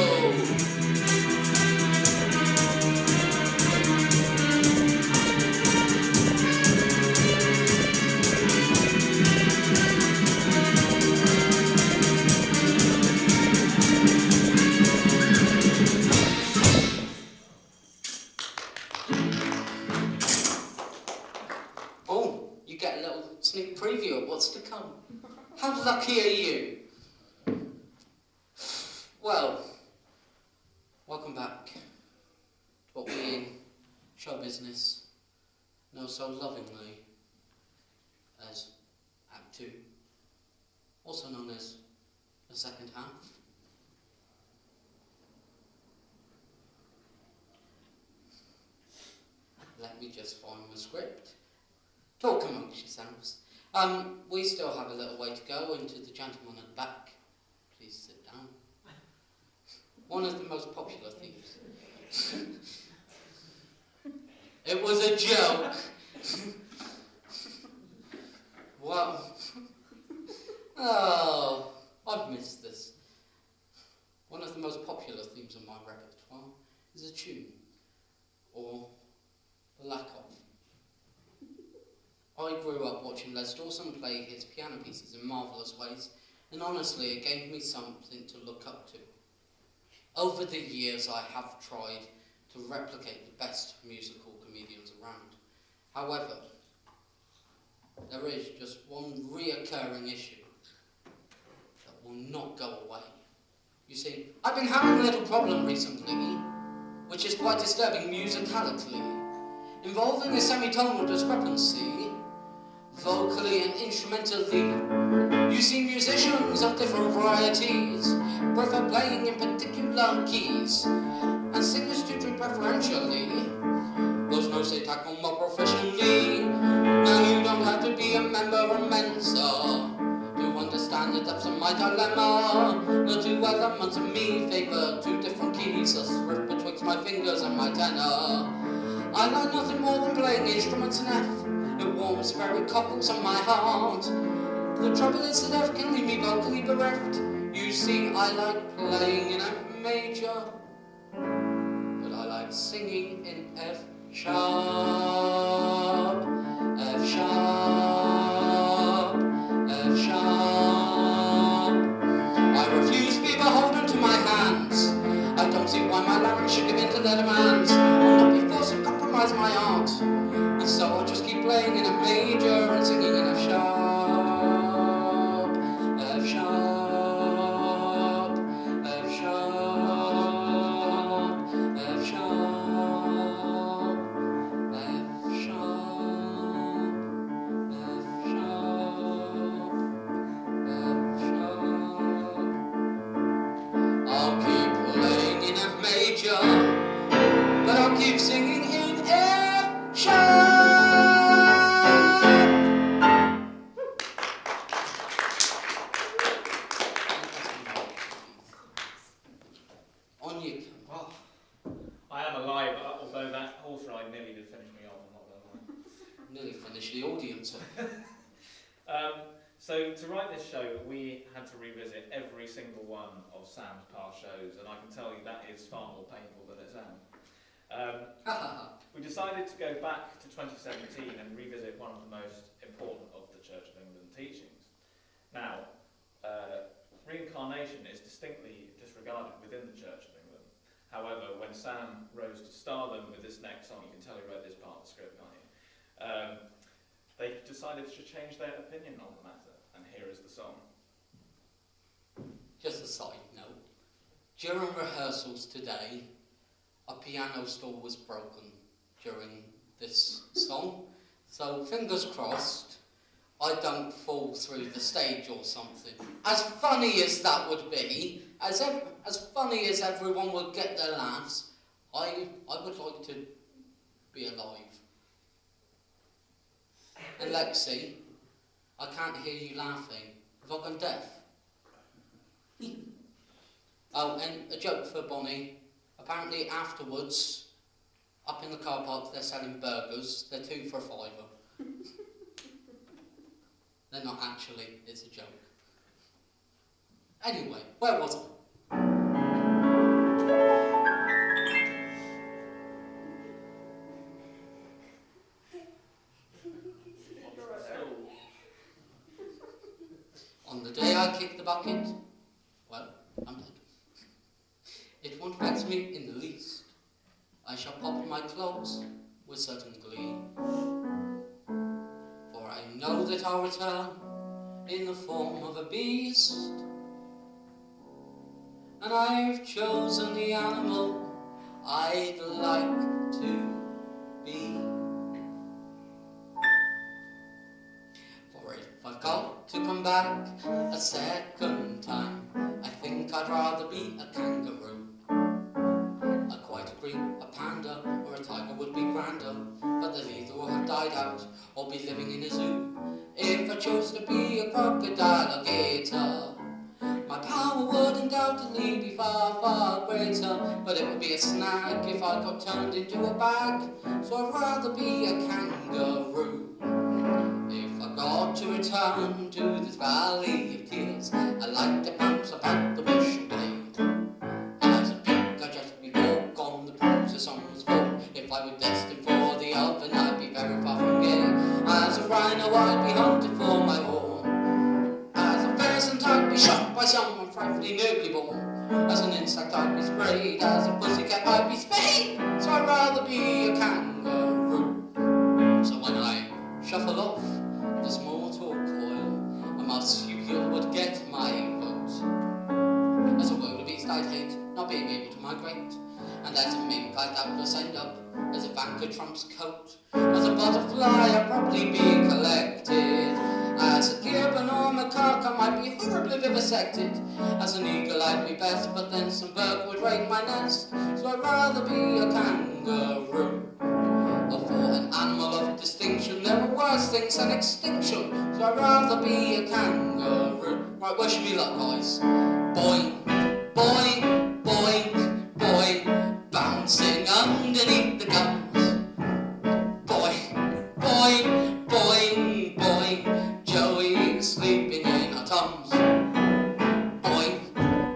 Oh, you get a little sneak preview of what's to come. How lucky are you? Well, welcome back to what we in show business know so lovingly as Act 2, also known as the second half. Let me just find the script. Talk amongst yourselves. We still have a little way to go into the gentleman at the back. Please sit down. One of the most popular themes. It was a joke. Well, oh, I've missed this. One of the most popular themes in my repertoire is a tune, or the lack of. I grew up watching Les Dawson play his piano pieces in marvellous ways, and honestly it gave me something to look up to. Over the years I have tried to replicate the best musical comedians around. However, there is just one reoccurring issue that will not go away. You see, I've been having a little problem recently, which is quite disturbing musicality, involving a semitonal discrepancy, vocally and instrumentally. You see, musicians of different varieties prefer playing in particular keys, and singers to do preferentially. Those no say tackle more professionally. Now you don't have to be a member of Mensa to understand the depths of my dilemma. The two elements of me favour two different keys, thus rift betwixt my fingers and my tenor. I like nothing more than playing instruments in F. It warms the very cockles of my heart. The trouble is that F can leave me vocally bereft. You see, I like playing in F major, but I like singing in F sharp, F sharp, F sharp. I refuse to be beholden to my hands. I don't see why my larynx should give in to their demands. I'll not be forced to compromise my art. And so I'll just keep playing in F major and singing in F sharp, F sharp, F sharp, F sharp, F sharp, F sharp, F sharp. I'll keep playing in F major, but I'll keep singing in F sharp. On you come. Well, I am alive, although that horse ride nearly did finish me off. I'm not gonna lie. Nearly finished the audience off. So to write this show, we had to revisit every single one of Sam's past shows, and I can tell you that is far more painful than it sounds. We decided to go back to 2017 and revisit one of the most important of the Church of England teachings. Now, reincarnation is distinctly disregarded within the Church of England. However, when Sam rose to star them with this next song, you can tell he wrote this part of the script, can't you? They decided to change their opinion on the matter, and here is the song. Just a side note. During rehearsals today, a piano stool was broken during this song. So fingers crossed, I don't fall through the stage or something. As funny as that would be, as funny as everyone would get their laughs, I would like to be alive. And Lexi, I can't hear you laughing. Have I gone deaf? Oh, and a joke for Bonnie. Apparently afterwards, up in the car park, they're selling burgers. They're 2 for $5. They're not actually, it's a joke. Anyway, where was I? On the day I kick the bucket, well, I'm dead. It won't vex me in the least. I shall pop my clogs with certain glee. For I know that I'll return in the form of a beast. And I've chosen the animal I'd like to be. For if I've got to come back a second time, I think I'd rather be a kangaroo. I quite agree, a panda or a tiger would be grander, but they'll either have died out or be living in a zoo. If I chose to be a crocodile alligator, my power would undoubtedly be far, far greater, but it would be a snag if I got turned into a bag, so I'd rather be a kangaroo. If I got to return to this valley of tears, I like to bounce about the wishing blade. As a pig, I'd just be walk on the bruises on his foot. If I were destined for the oven, I'd be very far from gay. As a rhino, I'd be hunted for my horn. As a pheasant, I'd be shot by someone frightfully newly born. As an insect, I'd be sprayed. As a pussycat, I'd be spayed. So I'd rather be a kangaroo. So when I shuffle off the a trump's coat. As a butterfly I'd probably be collected. As a gibbon or macaque I might be horribly vivisected. As an eagle I'd be best, but then some bird would raid my nest. So I'd rather be a kangaroo. Or for an animal of distinction there are worse things than extinction. So I'd rather be a kangaroo. Right, wish me luck, guys. Boing, boing, boing, boing, bouncing underneath the gums. Boing, boing, boing, boing, Joey sleeping in our tums. Boing,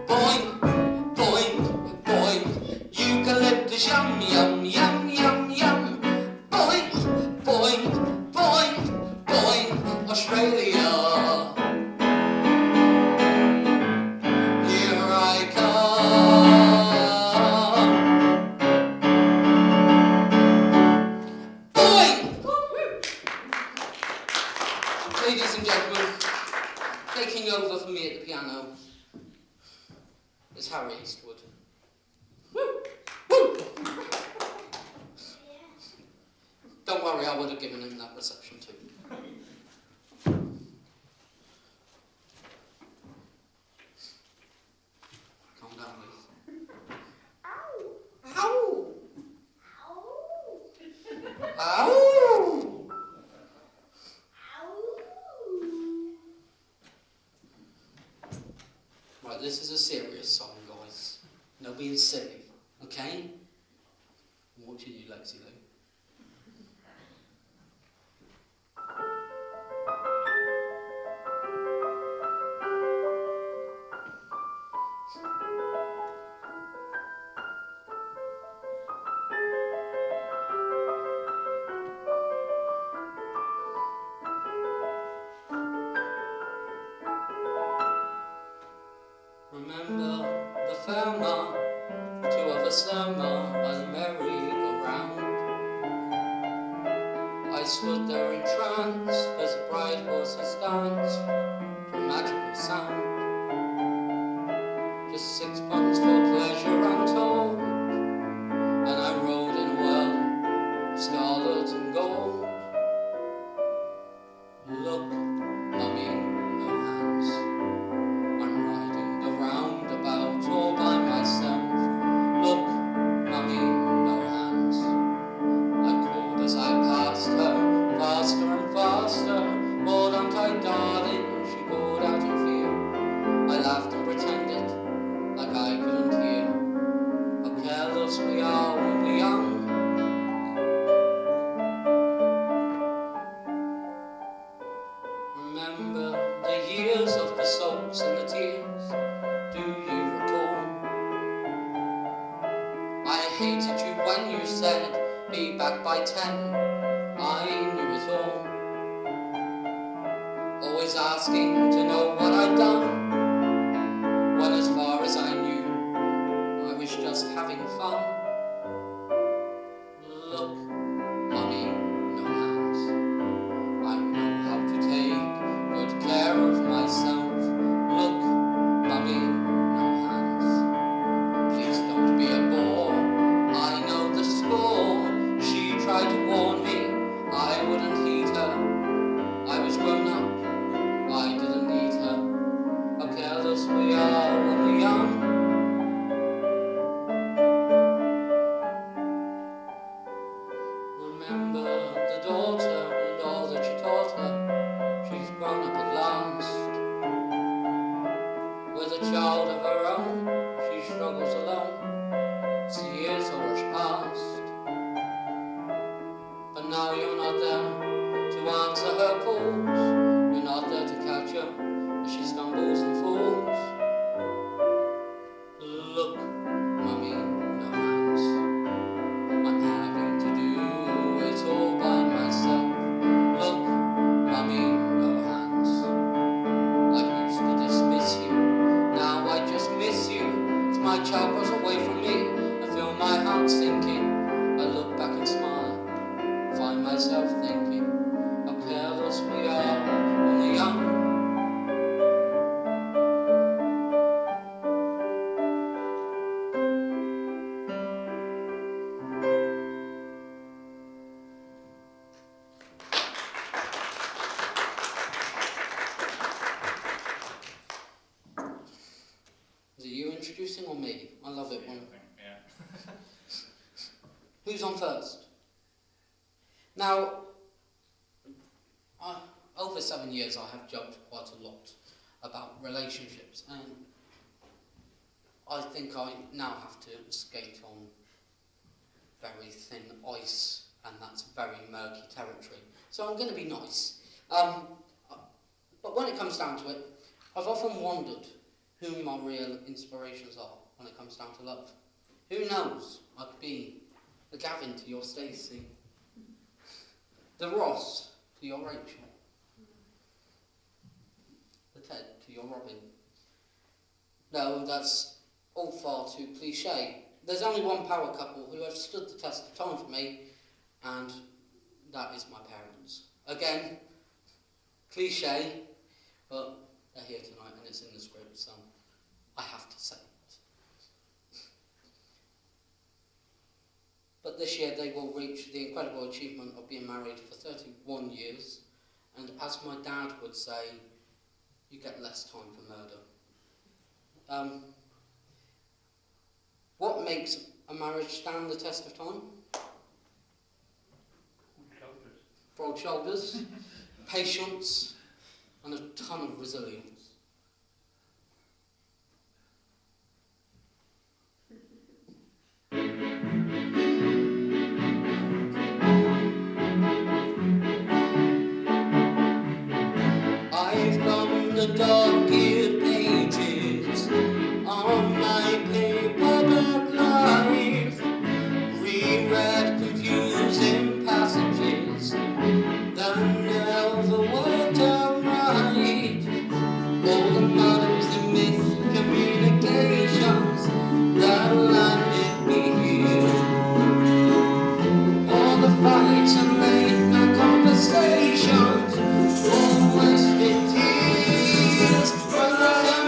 boing, boing, boing, eucalyptus yum, yum, yum, yum, yum. Boing, boing, boing, boing, Australia. Here I come. Boing! Ladies and gentlemen, taking over for me at the piano is Harry Eastwood. Woo! Woo! Don't worry, I would have given him that reception too. Calm down, please. Ow! Ow! Ow! Right, this is a serious song, guys. No being silly, okay? I'm watching you, Lexi Lou. Remember the farmer, two of us summer by the merry-go-round. I stood there entranced as the bride horses danced to a magical sound. Just 6 buttons for pleasure untold, and I rode in a world of scarlet and gold. Look, mummy, no hands. I'm riding the roundabout all by myself. Look, mummy, no hands. I called as I passed her, faster and faster. Hold on tight, darling, she called out in fear. I laughed and pretended like I couldn't hear. How careless we are when we're young. Remember the years of the sulks and the tears. Do you recall? I hated you when you said be back by 10. I knew it all. Always asking to know what I'd done, when as far as I knew I was just having fun. Look, mummy, no hands. I know how to take good care of myself. Look, mummy, no hands. Please don't be a bore. I know the score. She tried to warn me. I wouldn't heed her. I was grown up. I didn't need her. How careless we are when we're young. Remember the daughter and all that you taught her. She's grown up at last. With a child of her own, she struggles alone. It's years all rush past. But now you're not there to answer her calls. You're not there to catch her as she stumbles and falls. Look, mummy, no hands. I'm having to do it all by myself. Look, mummy, no hands. I used to dismiss you, now I just miss you. As my child goes away from me, I feel my heart sinking. I look back and smile, find myself thinking how careless we are when we're young. on me. I love it when... Yeah. Who's on first? Now, over 7 years I have joked quite a lot about relationships, and I think I now have to skate on very thin ice, and that's very murky territory. So I'm going to be nice. But when it comes down to it, I've often wondered who my real inspirations are when it comes down to love. Who knows? I could be the Gavin to your Stacey, the Ross to your Rachel, the Ted to your Robin. No, that's all far too cliche. There's only one power couple who have stood the test of time for me, and that is my parents. Again, cliche, but they're here tonight and it's in the script, so I have to say it. But this year they will reach the incredible achievement of being married for 31 years, and as my dad would say, you get less time for murder. What makes a marriage stand the test of time? Broad shoulders, patience, and a ton of resilience. I've gone the dog-eared pages on my paperback life, reread confusing passages that never worked out right. All the mothers and miscommunications that landed me here. All the fights and late night conversations, all wasted tears. But I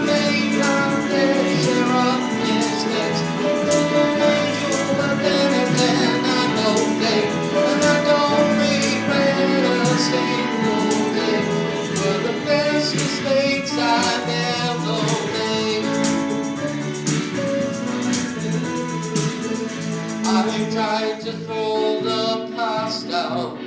made my fair share of mistakes. An angel, but then again I don't think, and I don't regret a single day. Were the best mistakes I've ever made. I've tried to throw the past out,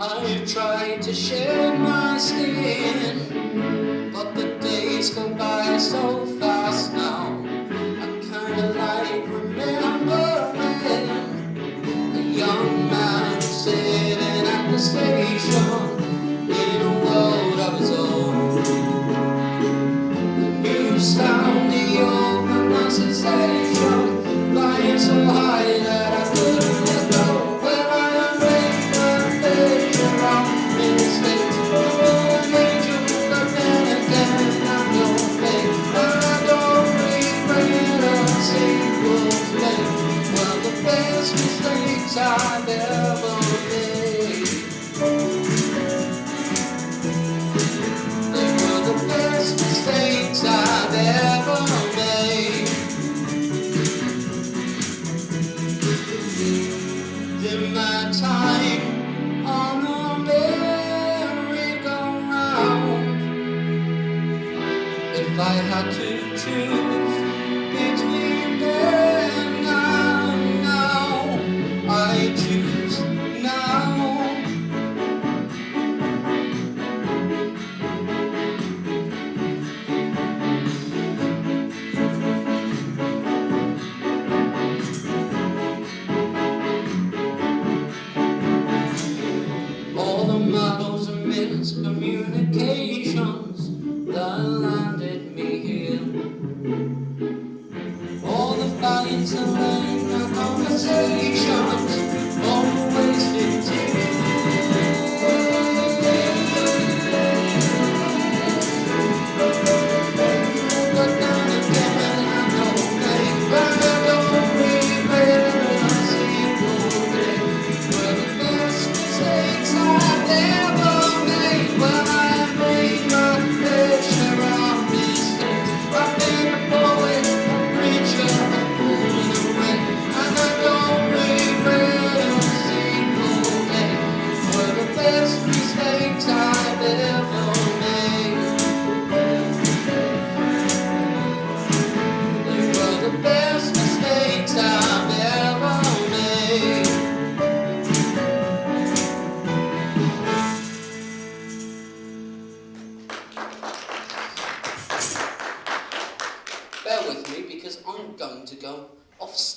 I've tried to shed my skin, but the days go by so fast now. I kinda like remembering a young man sitting at the station in a world of his own. The new sound, the open, the sensation, flying so high that I couldn't let go. Well, I have made my fair of mistakes. An angel, but then again I don't think, and I don't regret a single thing. Well, the best mistakes I've ever made. They were the best mistakes I've ever made. In my time on the merry-go-round, if I had to choose between then and now, I choose now. All the muddles and miscommunications that landed me here. All the fights and late conversations, all the wasted tears. But then again I don't think, but I don't regret a single day. Were the best mistakes I've ever made. Well, I've made my fair share of mistakes. I've been a poet, a preacher, a fool in a way, and I don't regret a single day. Were the best mistakes I've ever made. They were the best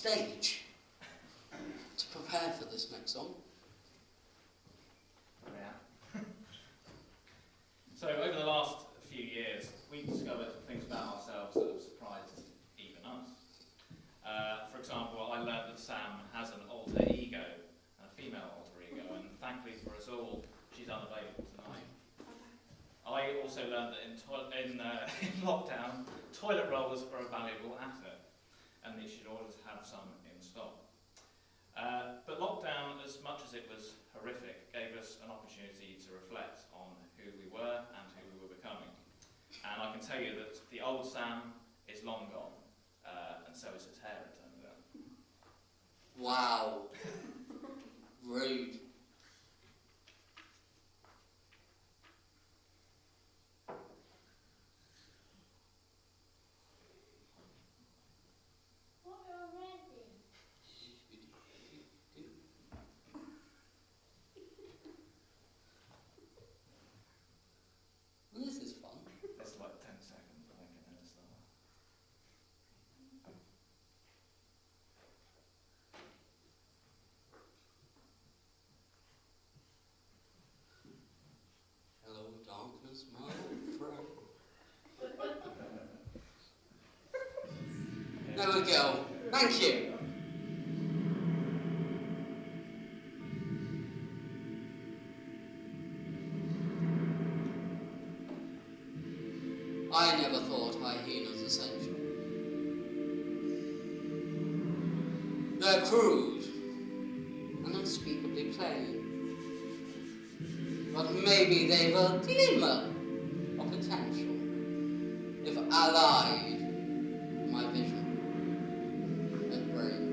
stage to prepare for this next song. Yeah. So over the last few years, we've discovered things about ourselves that have surprised even us. For example, I learned that Sam has an alter ego, a female alter ego, and thankfully for us all, she's unavailable tonight. I also learned that in lockdown, toilet rollers are a valuable asset, and that you should always have some in stock. But lockdown, as much as it was horrific, gave us an opportunity to reflect on who we were and who we were becoming. And I can tell you that the old Sam is long gone, and so is his hair, it turns out. Wow. Rude. What already? Well, this is fun. It's like 10 seconds, I think, and then it's done. Hello, darkness, my old friend. There we go. Thank you. I never thought hyenas essential. They're crude and unspeakably plain. But maybe they've a glimmer of potential if allied with my vision and brain.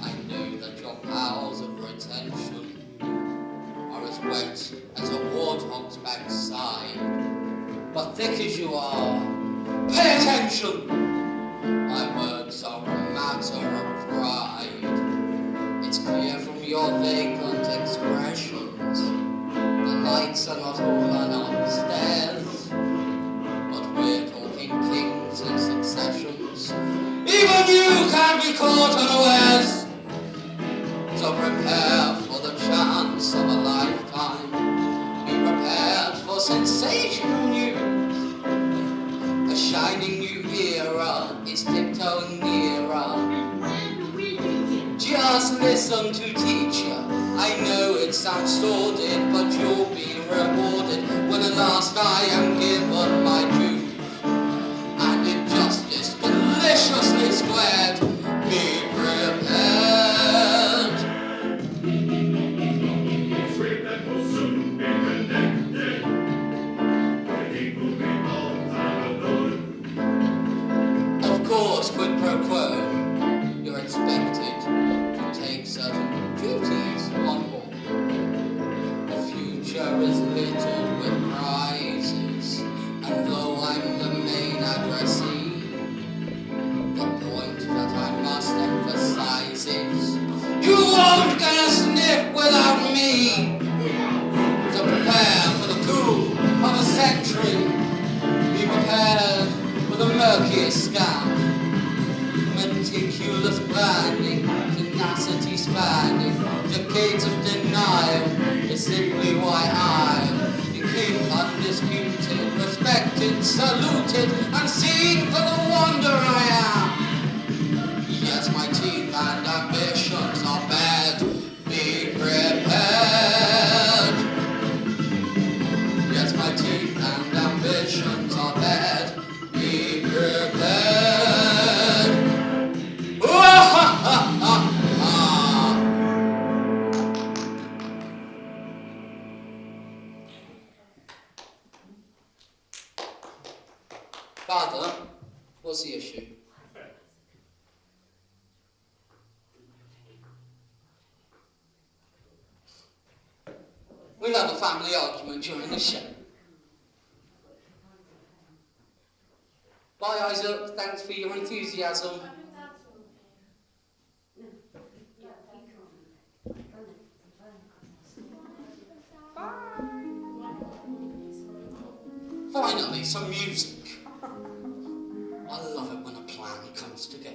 I know that your powers of retention are as wet as a warthog's backside, but thick as you are, pay attention! My words are a matter of pride. It's clear from your vacant expressions the lights are not all on upstairs, but we're talking kings in successions. Even you can be caught unawares. So prepare for the chance of a lifetime. Be prepared for sensational news. A shining new era is tiptoeing nearer. Just listen to teacher. I know it sounds sordid, but you'll be rewarded when at last I am given my dues. And injustice deliciously squared. Be prepared. Sweet that will soon be connected. The equal people are alone. Of course, quid pro quo. You're expected to take certain duties on board. The future is littered with prizes, and though I'm the main addressee, the point that I must emphasize is you won't get a sniff without me. So prepare for the coup of a century. Be prepared for the murkiest scam. Meticulous planning, tenacity spanning, decades of denial is simply why I became undisputed, respected, saluted, and seen for the wonder I am. Yes, my teeth and ambitions are bad. Be prepared. Yes, my teeth and ambitions are bad. Be prepared. Father, what's the issue? We'll have a family argument during the show. Bye, Isaac. Thanks for your enthusiasm. I think that's okay. No, you can't. some music. I love it when a plan comes together.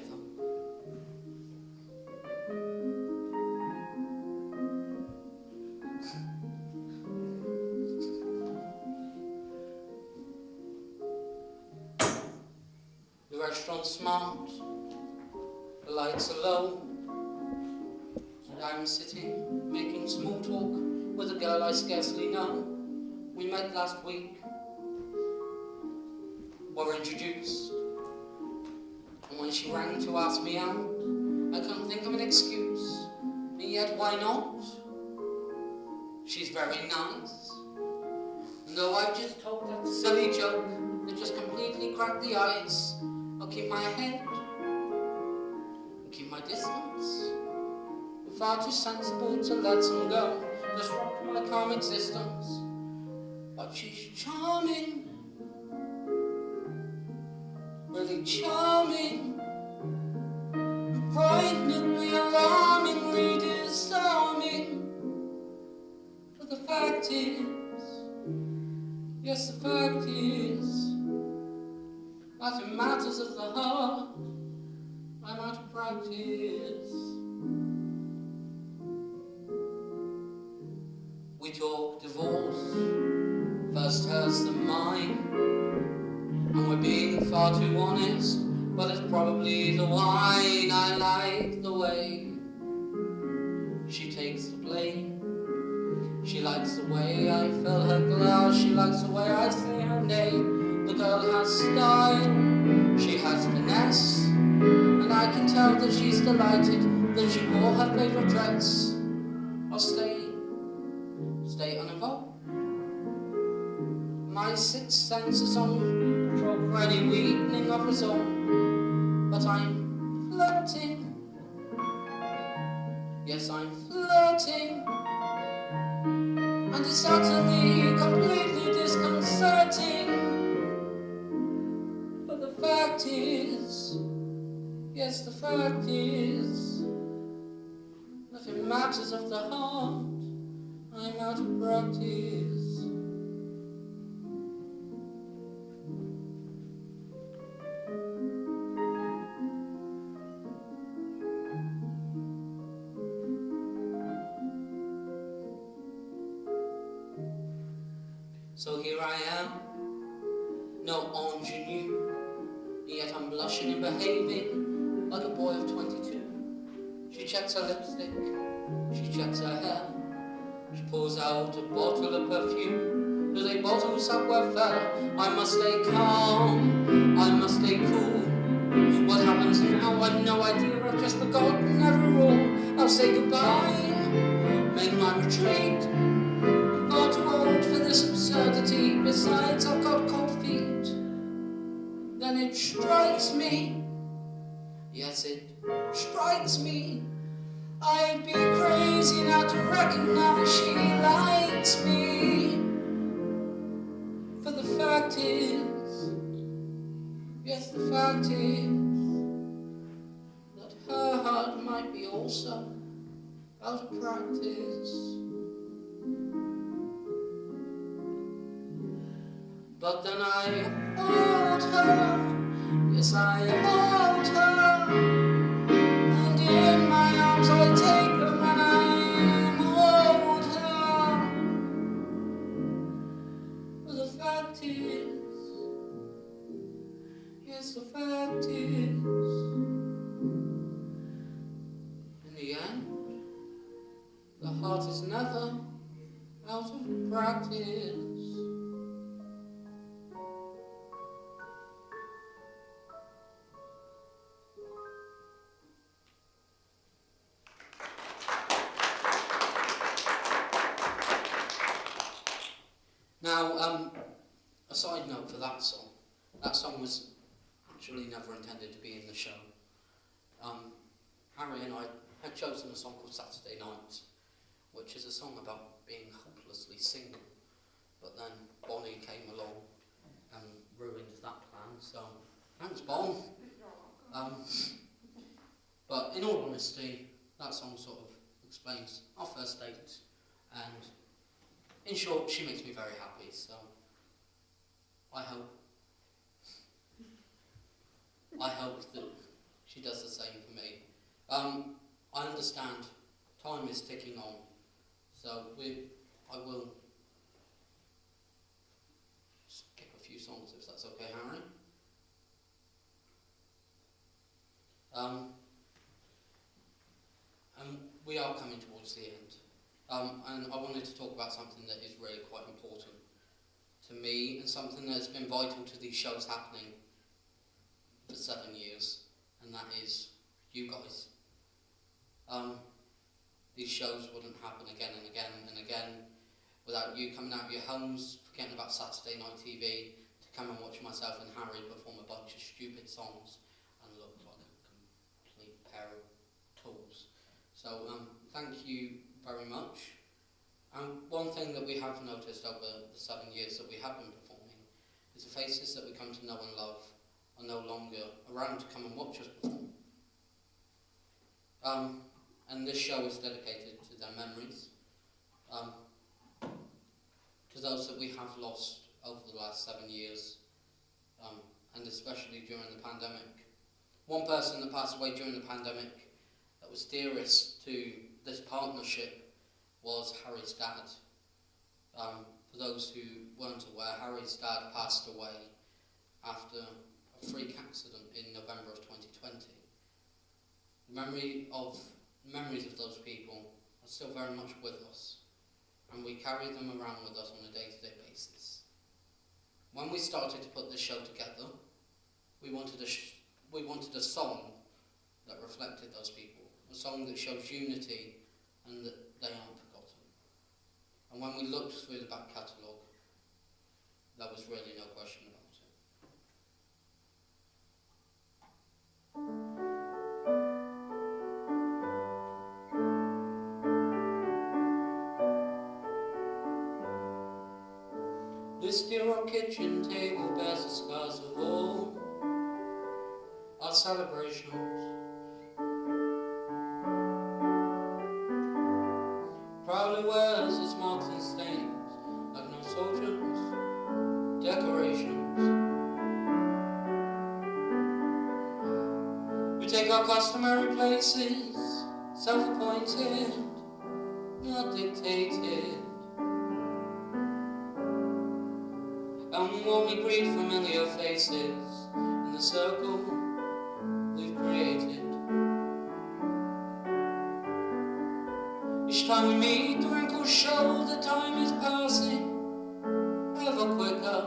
The restaurant's smart, the lights are low, and I'm sitting making small talk with a girl I scarcely know. We met last week, were introduced, and when she rang to ask me out, I couldn't think of an excuse, and yet why not? She's very nice, and though I've just told that silly joke that just completely cracked the ice, I'll keep my head and keep my distance. I'm far too sensible to let some go, disrupt my calm existence. But she's charming, really charming, frighteningly, alarmingly disarming. But the fact is, yes, the fact is, that in matters of the heart, I'm out of practice. We talk divorce, first hers then mine, and we're being far too honest, but it's probably the wine. I like the way she takes the blame. She likes the way I fill her glass, she likes the way I say her name. The girl has style, she has finesse, and I can tell that she's delighted that she wore her favourite dress. I'll stay uninvolved. My sixth sense is on patrol for any weakening of resolve, but I'm flirting. Yes, I'm flirting, and it's utterly, completely disconcerting. But the fact is, yes, the fact is, that in matters of the heart, I'm out of practice. So here I am, no ingenue, yet I'm blushing and behaving like a boy of 22. She checks her lipstick, she checks her hair, she pulls out a bottle of perfume. Do they bottle savoir-faire? I must stay calm, I must stay cool. What happens now? I've no idea, I've just forgotten every rule. I'll say goodbye, make my retreat. Far too old for this absurdity. Besides, I've got cold feet. Then it strikes me. Yes, it strikes me. I'd be crazy now to recognize she likes me. For the fact is, yes, the fact is, that her heart might be also out of practice. But then I hold her, yes, I hold her, and in my arms I take her and I hold her. But the fact is, yes, the fact is, in the end, the heart is never out of practice. Now, a side note for that song. That song was actually never intended to be in the show. Harry and I had chosen a song called Saturday Night, which is a song about being hopelessly single. But then Bonnie came along and ruined that plan, so thanks, Bon. But in all honesty, that song sort of explains our first date, and in short, she makes me very happy, so I hope I hope that she does the same for me. I understand time is ticking on, so I will skip a few songs if that's okay, Harry. And we are coming towards the end. And I wanted to talk about something that is really quite important to me and something that's been vital to these shows happening for 7 years, and that is you guys. These shows wouldn't happen again and again and again without you coming out of your homes, forgetting about Saturday night TV, to come and watch myself and Harry perform a bunch of stupid songs and look like a complete pair of tools. So thank you very much. And one thing that we have noticed over the 7 years that we have been performing is the faces that we come to know and love are no longer around to come and watch us perform. And this show is dedicated to their memories, to those that we have lost over the last 7 years, and especially during the pandemic. One person that passed away during the pandemic that was dearest to this partnership was Harry's dad. For those who weren't aware, Harry's dad passed away after a freak accident in November of 2020. The memories of those people are still very much with us, and we carry them around with us on a day-to-day basis. When we started to put this show together, we wanted a song that reflected those people, a song that shows unity and that they aren't forgotten. And when we looked through the back catalogue, there was really no question about it. This dear old kitchen table bears the scars of all our celebrations. Proudly wears its marks and stains like no soldier's decorations. We take our customary places, self-appointed, not dictated. And when we greet familiar faces in the circle we've created, each time we meet, the wrinkles show that time is passing ever quicker.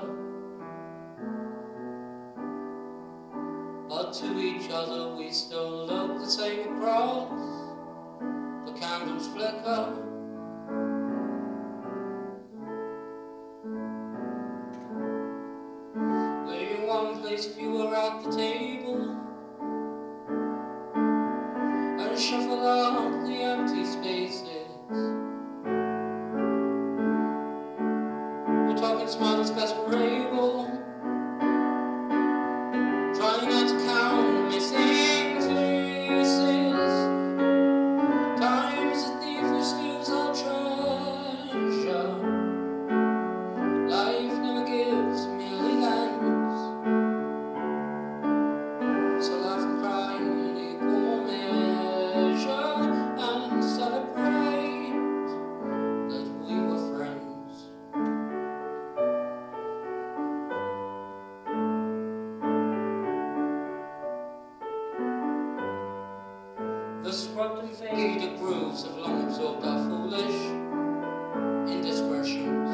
But to each other we still look the same across the candles flicker. One place fewer at the table, and shuffle out the empty spaces. We're talking smart as best we're able, trying not to count the missing faces. Time is a thief who steals our treasure. Life never gives, merely lends. So laugh and cry in equal measure, and celebrate that we were friends. The scrubbed and faded grooves have long absorbed our foolish indiscretions.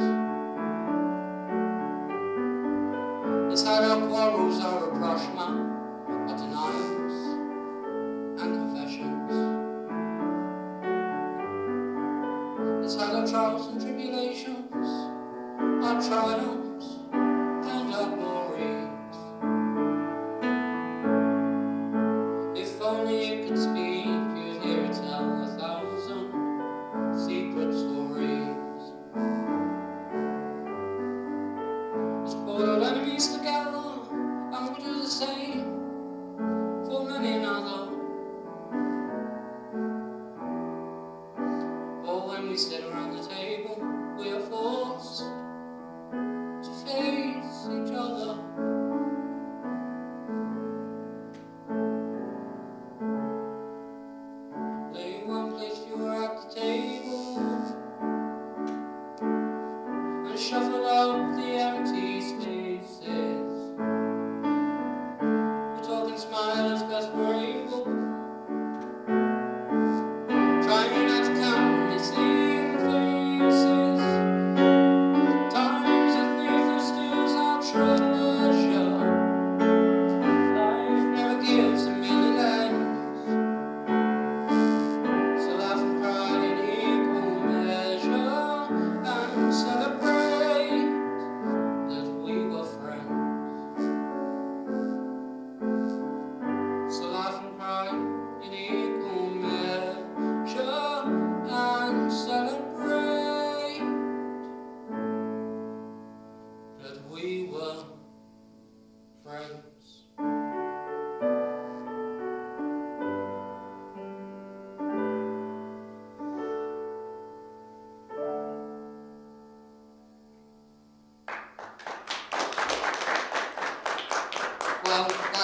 It's had our quarrels, our rapprochement, our denials and confessions. It's had our trials and tribulations, our triumphs and our glories. If only you could speak, you'd hear it tell 1,000 secret stories. It's boiled enemies together, and we do the same for many another. But when we sit around the table, we are forced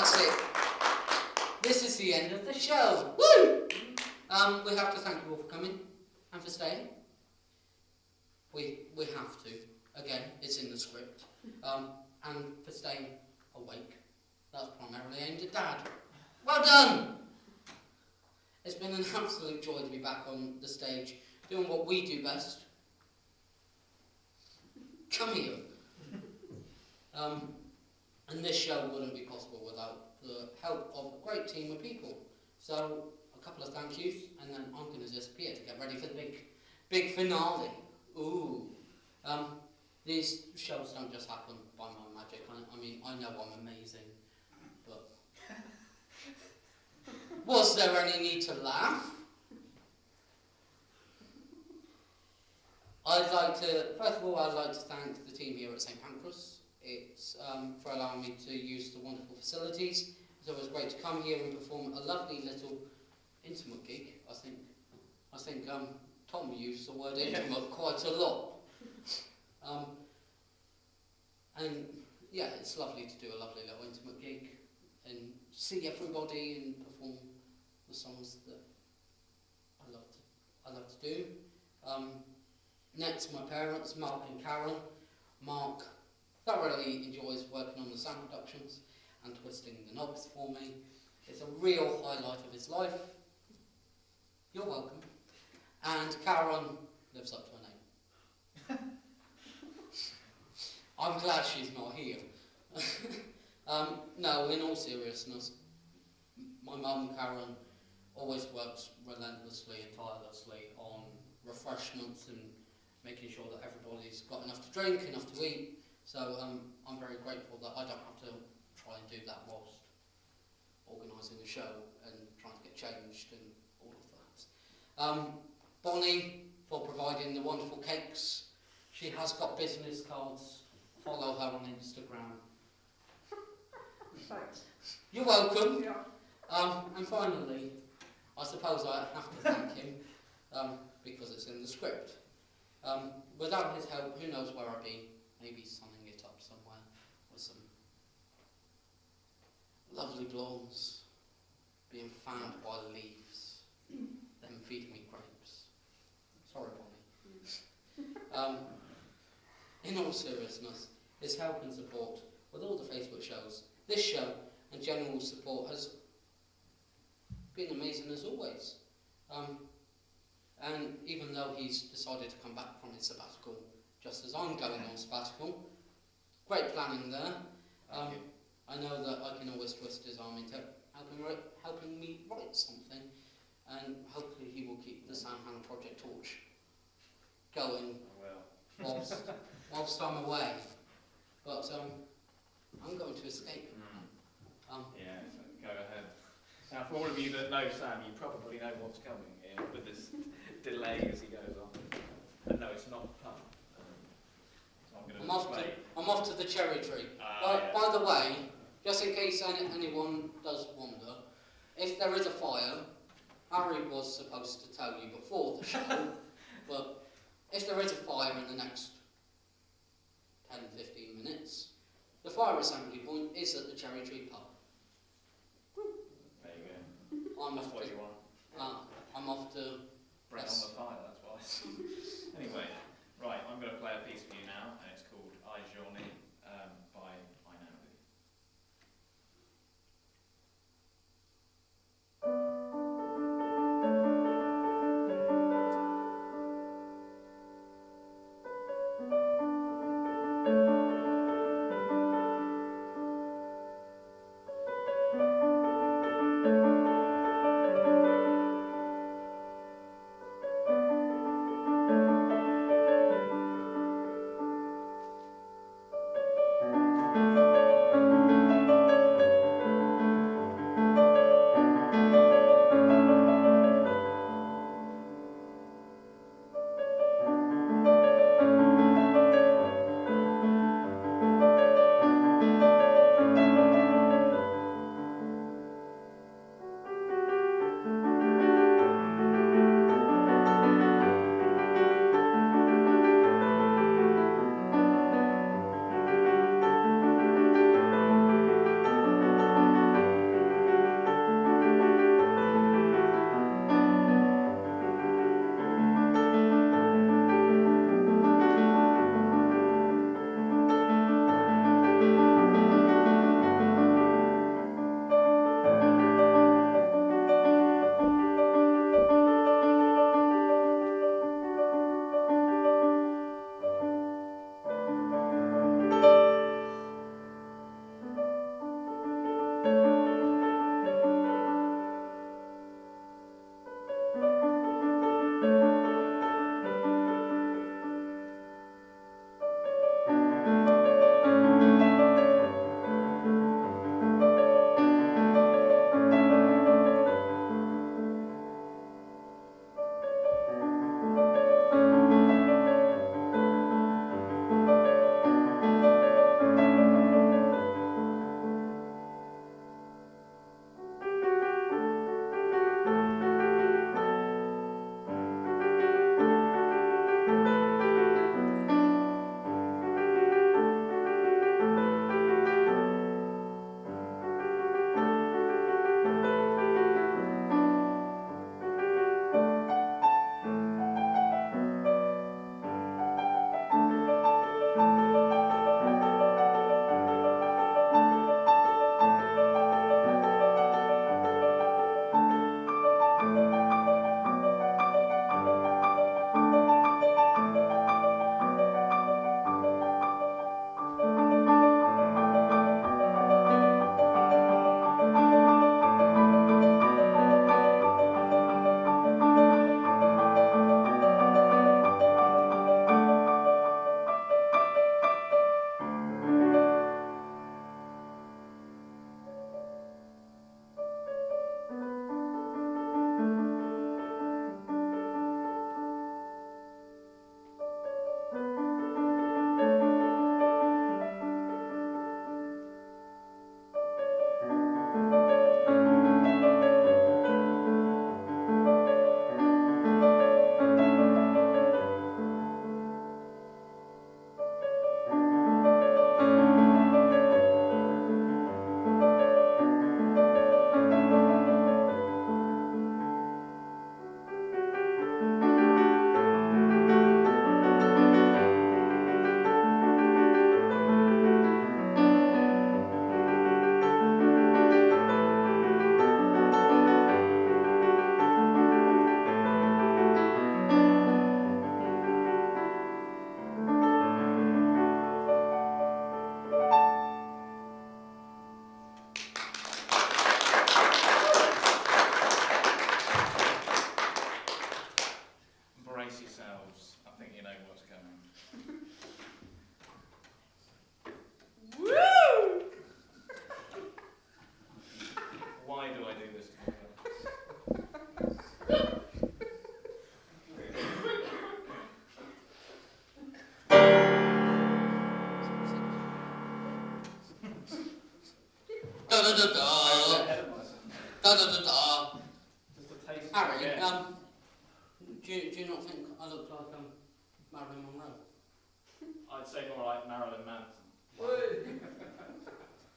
that's it. This is the end of the show. Woo! We have to thank you all for coming and for staying. We have to. Again, it's in the script. And for staying awake. That's primarily aimed at Dad. Well done! It's been an absolute joy to be back on the stage, doing what we do best. Come here. And this show wouldn't be possible without the help of a great team of people. So, a couple of thank yous, and then I'm going to disappear to get ready for the big finale. Ooh. These shows don't just happen by my magic. I mean, I know I'm amazing, but was there any need to laugh? First of all, I'd like to thank the team here at St Pancras. It's for allowing me to use the wonderful facilities. It's always great to come here and perform a lovely little intimate gig. I think Tom used the word intimate quite a lot. And yeah, it's lovely to do a lovely little intimate gig and see everybody and perform the songs that I love to do. Next, my parents, Mark and Karen. Mark thoroughly enjoys working on the sound productions and twisting the knobs for me. It's a real highlight of his life. You're welcome. And Karen lives up to her name. I'm glad she's not here. No, in all seriousness, my mum, Karen, always works relentlessly and tirelessly on refreshments and making sure that everybody's got enough to drink, enough to eat. So I'm very grateful that I don't have to try and do that whilst organising the show and trying to get changed and all of that. Bonnie, for providing the wonderful cakes. She has got business cards. Follow her on Instagram. Thanks. You're welcome. Yeah. And finally, I suppose I have to thank him because it's in the script. Without his help, who knows where I'd be? Maybe summing it up somewhere with some lovely blondes being fanned by leaves, then feeding me grapes. Sorry, Bonnie. In all seriousness, his help and support with all the Facebook shows, this show and general support has been amazing as always. And even though he's decided to come back from his sabbatical just as I'm going on sabbatical, great planning there. I know that I can always twist his arm into helping me write something, and hopefully he will keep the Sam Hanna Project torch going whilst I'm away. But I'm going to escape. Yeah, so go ahead. Now, for all of you that know Sam, you probably know what's coming here with this delay as he goes on. And no, it's not a pun. I'm off to the cherry tree. Yeah. By the way, just in case anyone does wonder, if there is a fire, Harry was supposed to tell you before the show, but if there is a fire in the next 10-15 minutes, the fire assembly point is at the Cherry Tree pub. There you go. That's what you want. I'm off to Bread on the fire, that's why. Anyway, right, I'm going to play a piece for you now, and it's called I Journey by I Know Thee. da da da. Ahead of myself. Da da da da. Just a taste. Harry, Yeah. do you not think I look like Marilyn Monroe? I'd say more like Marilyn Manson.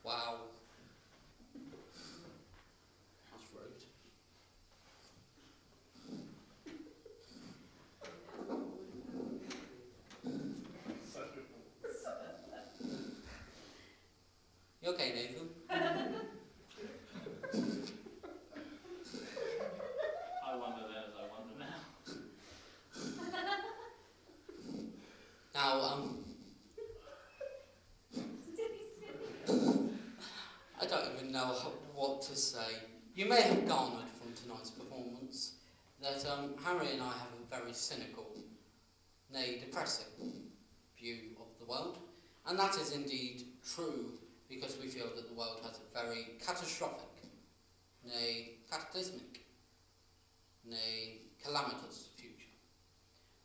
Wow. That's rude. You okay, Nathan? I wonder then as I wonder now. Now, I don't even know what to say. You may have garnered from tonight's performance that Harry and I have a very cynical, nay depressing, view of the world. And that is indeed true because we feel that the world has a very catastrophic, nay cataclysmic, nay calamitous future.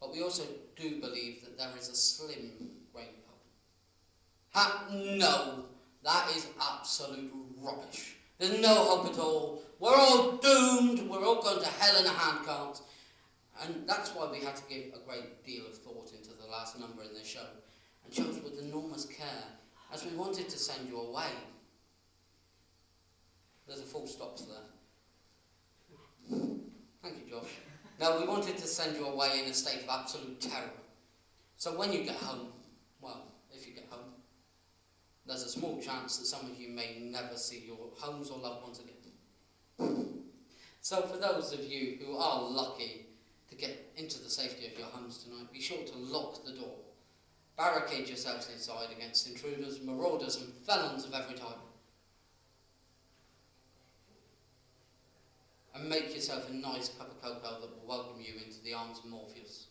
But we also do believe that there is a slim grain of hope. No, that is absolute rubbish. There's no hope at all. We're all doomed. We're all going to hell in a handcart. And that's why we had to give a great deal of thought into the last number in this show, and chose with enormous care, as we wanted to send you away. There's a full stop there. Thank you, Josh. No, we wanted to send you away in a state of absolute terror. So when you get home, well, if you get home, there's a small chance that some of you may never see your homes or loved ones again. So for those of you who are lucky to get into the safety of your homes tonight, be sure to lock the door. Barricade yourselves inside against intruders, marauders and felons of every type. And make yourself a nice cup of cocoa that will welcome you into the arms of Morpheus.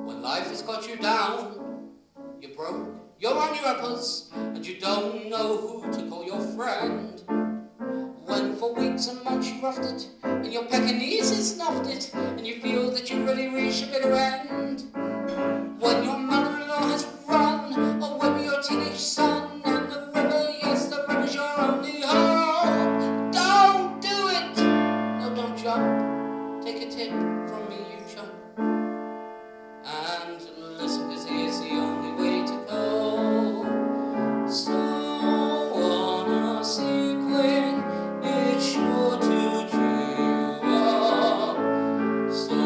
When life has got you down, you're broke, you're on your uppers, and you don't know who to call your friend. When for weeks and months you roughed it, and your Pekingese snuffed it, and you feel that you really reach a bitter end. When your mother-in-law has run away with your teenage son, and the river, yes, the river's your only home. Don't do it! No, don't jump. Take a tip from me, you chump. And listen, 'cause here's the only way to go. So on a sequin, it's sure to cheer you up. So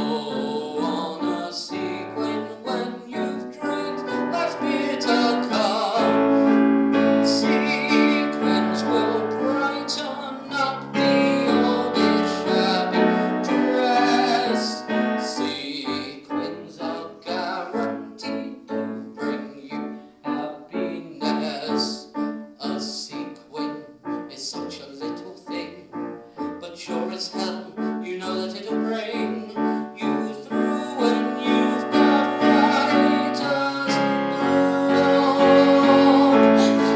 on a sequin, when you've drank that bitter cup, sequins will brighten up the oldest shabby dress. Sequins are guaranteed to bring you happiness. A sequin is such a little thing, but sure as hell you know that it'll bring you through when you've got writer's block.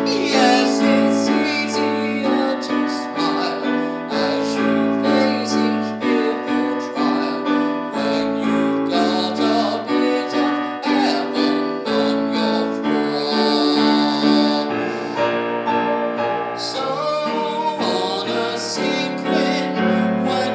Yes, it's easier to smile as you face each fearful trial when you've got a bit of heaven on your frock. So on a sequin, when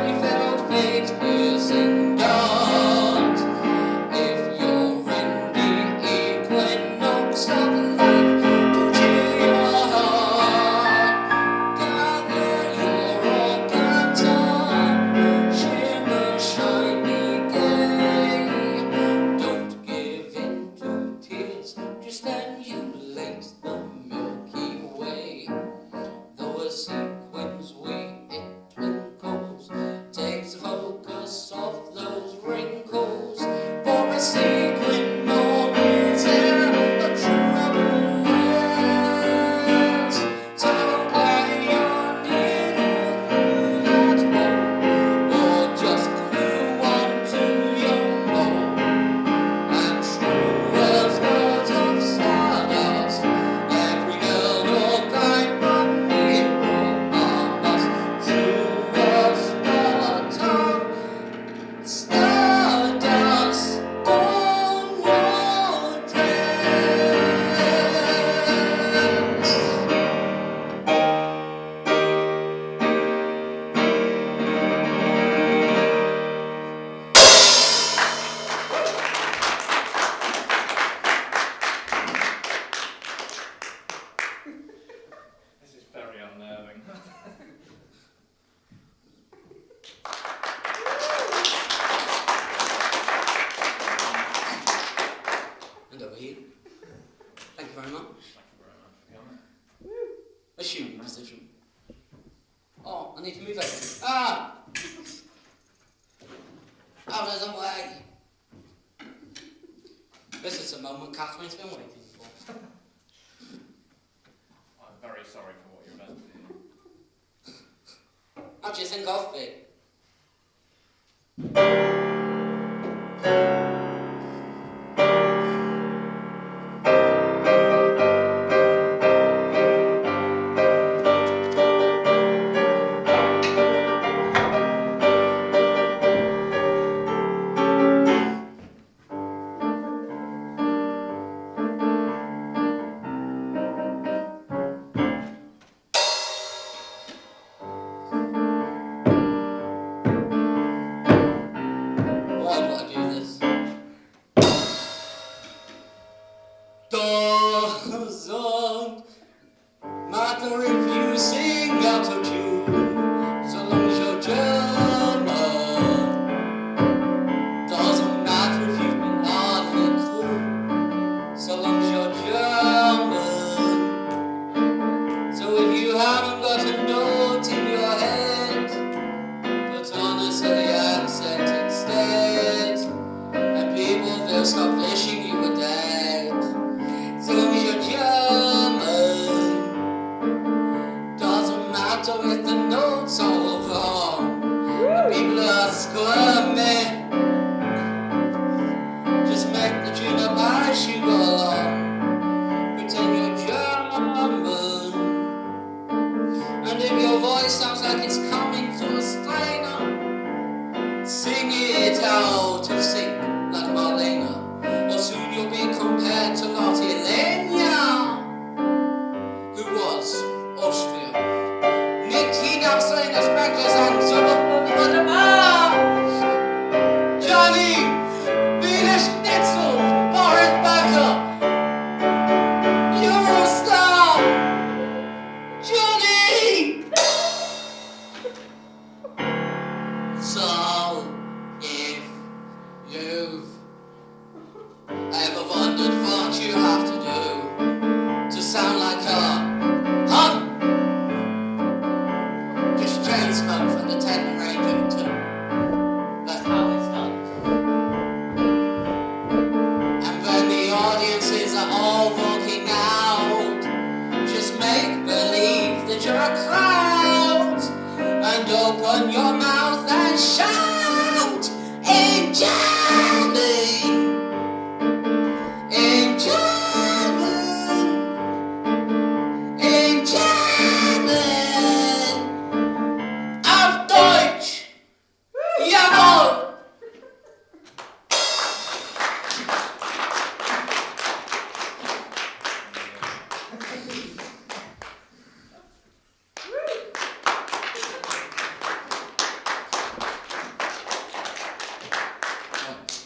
orders away. This is the moment Catherine's been waiting for. I'm very sorry for what you're about to do. How do you think of it? Why do I do this? Doesn't matter if you sing out of tune, so long as you're German. Doesn't matter if you've been hardly cool, so long as you're German. So if you haven't got a note in your head, put on a silly accent instead, and people will stop wishing you were dead. So long as you're German, doesn't matter if the notes are all wrong, the people are squirming. Just make the tune up as you go along, pretend you're German, and if your voice sounds like it's coming through a strainer, sing it out of sync like Marlena, or soon you'll be compared to Lottie Lenya, who was Austrian. Nicky Nelson as Beckers and Zubba Johnny, Venus Schnitzel, Boris Becker, Eurostar, Johnny! So, if you've ever wondered what you have to do to sound like a hun, just chain smoke from the tenor range of two. That's how it's done. And when the audiences are all walking out, just make believe that you're a crowd, and open your mouth and shout in German, in German, in German, auf Deutsch, jawohl!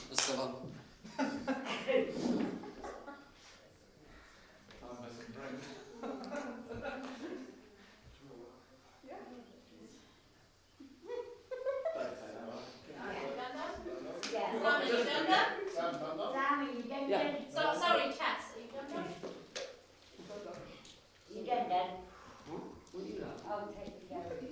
That's the one. I'm missing brain. Yeah. Sammy, you done that? Sammy, you done Yeah. that? So, sorry, Chats, are you done that? You done that? What do you have? I'll take the carrot too.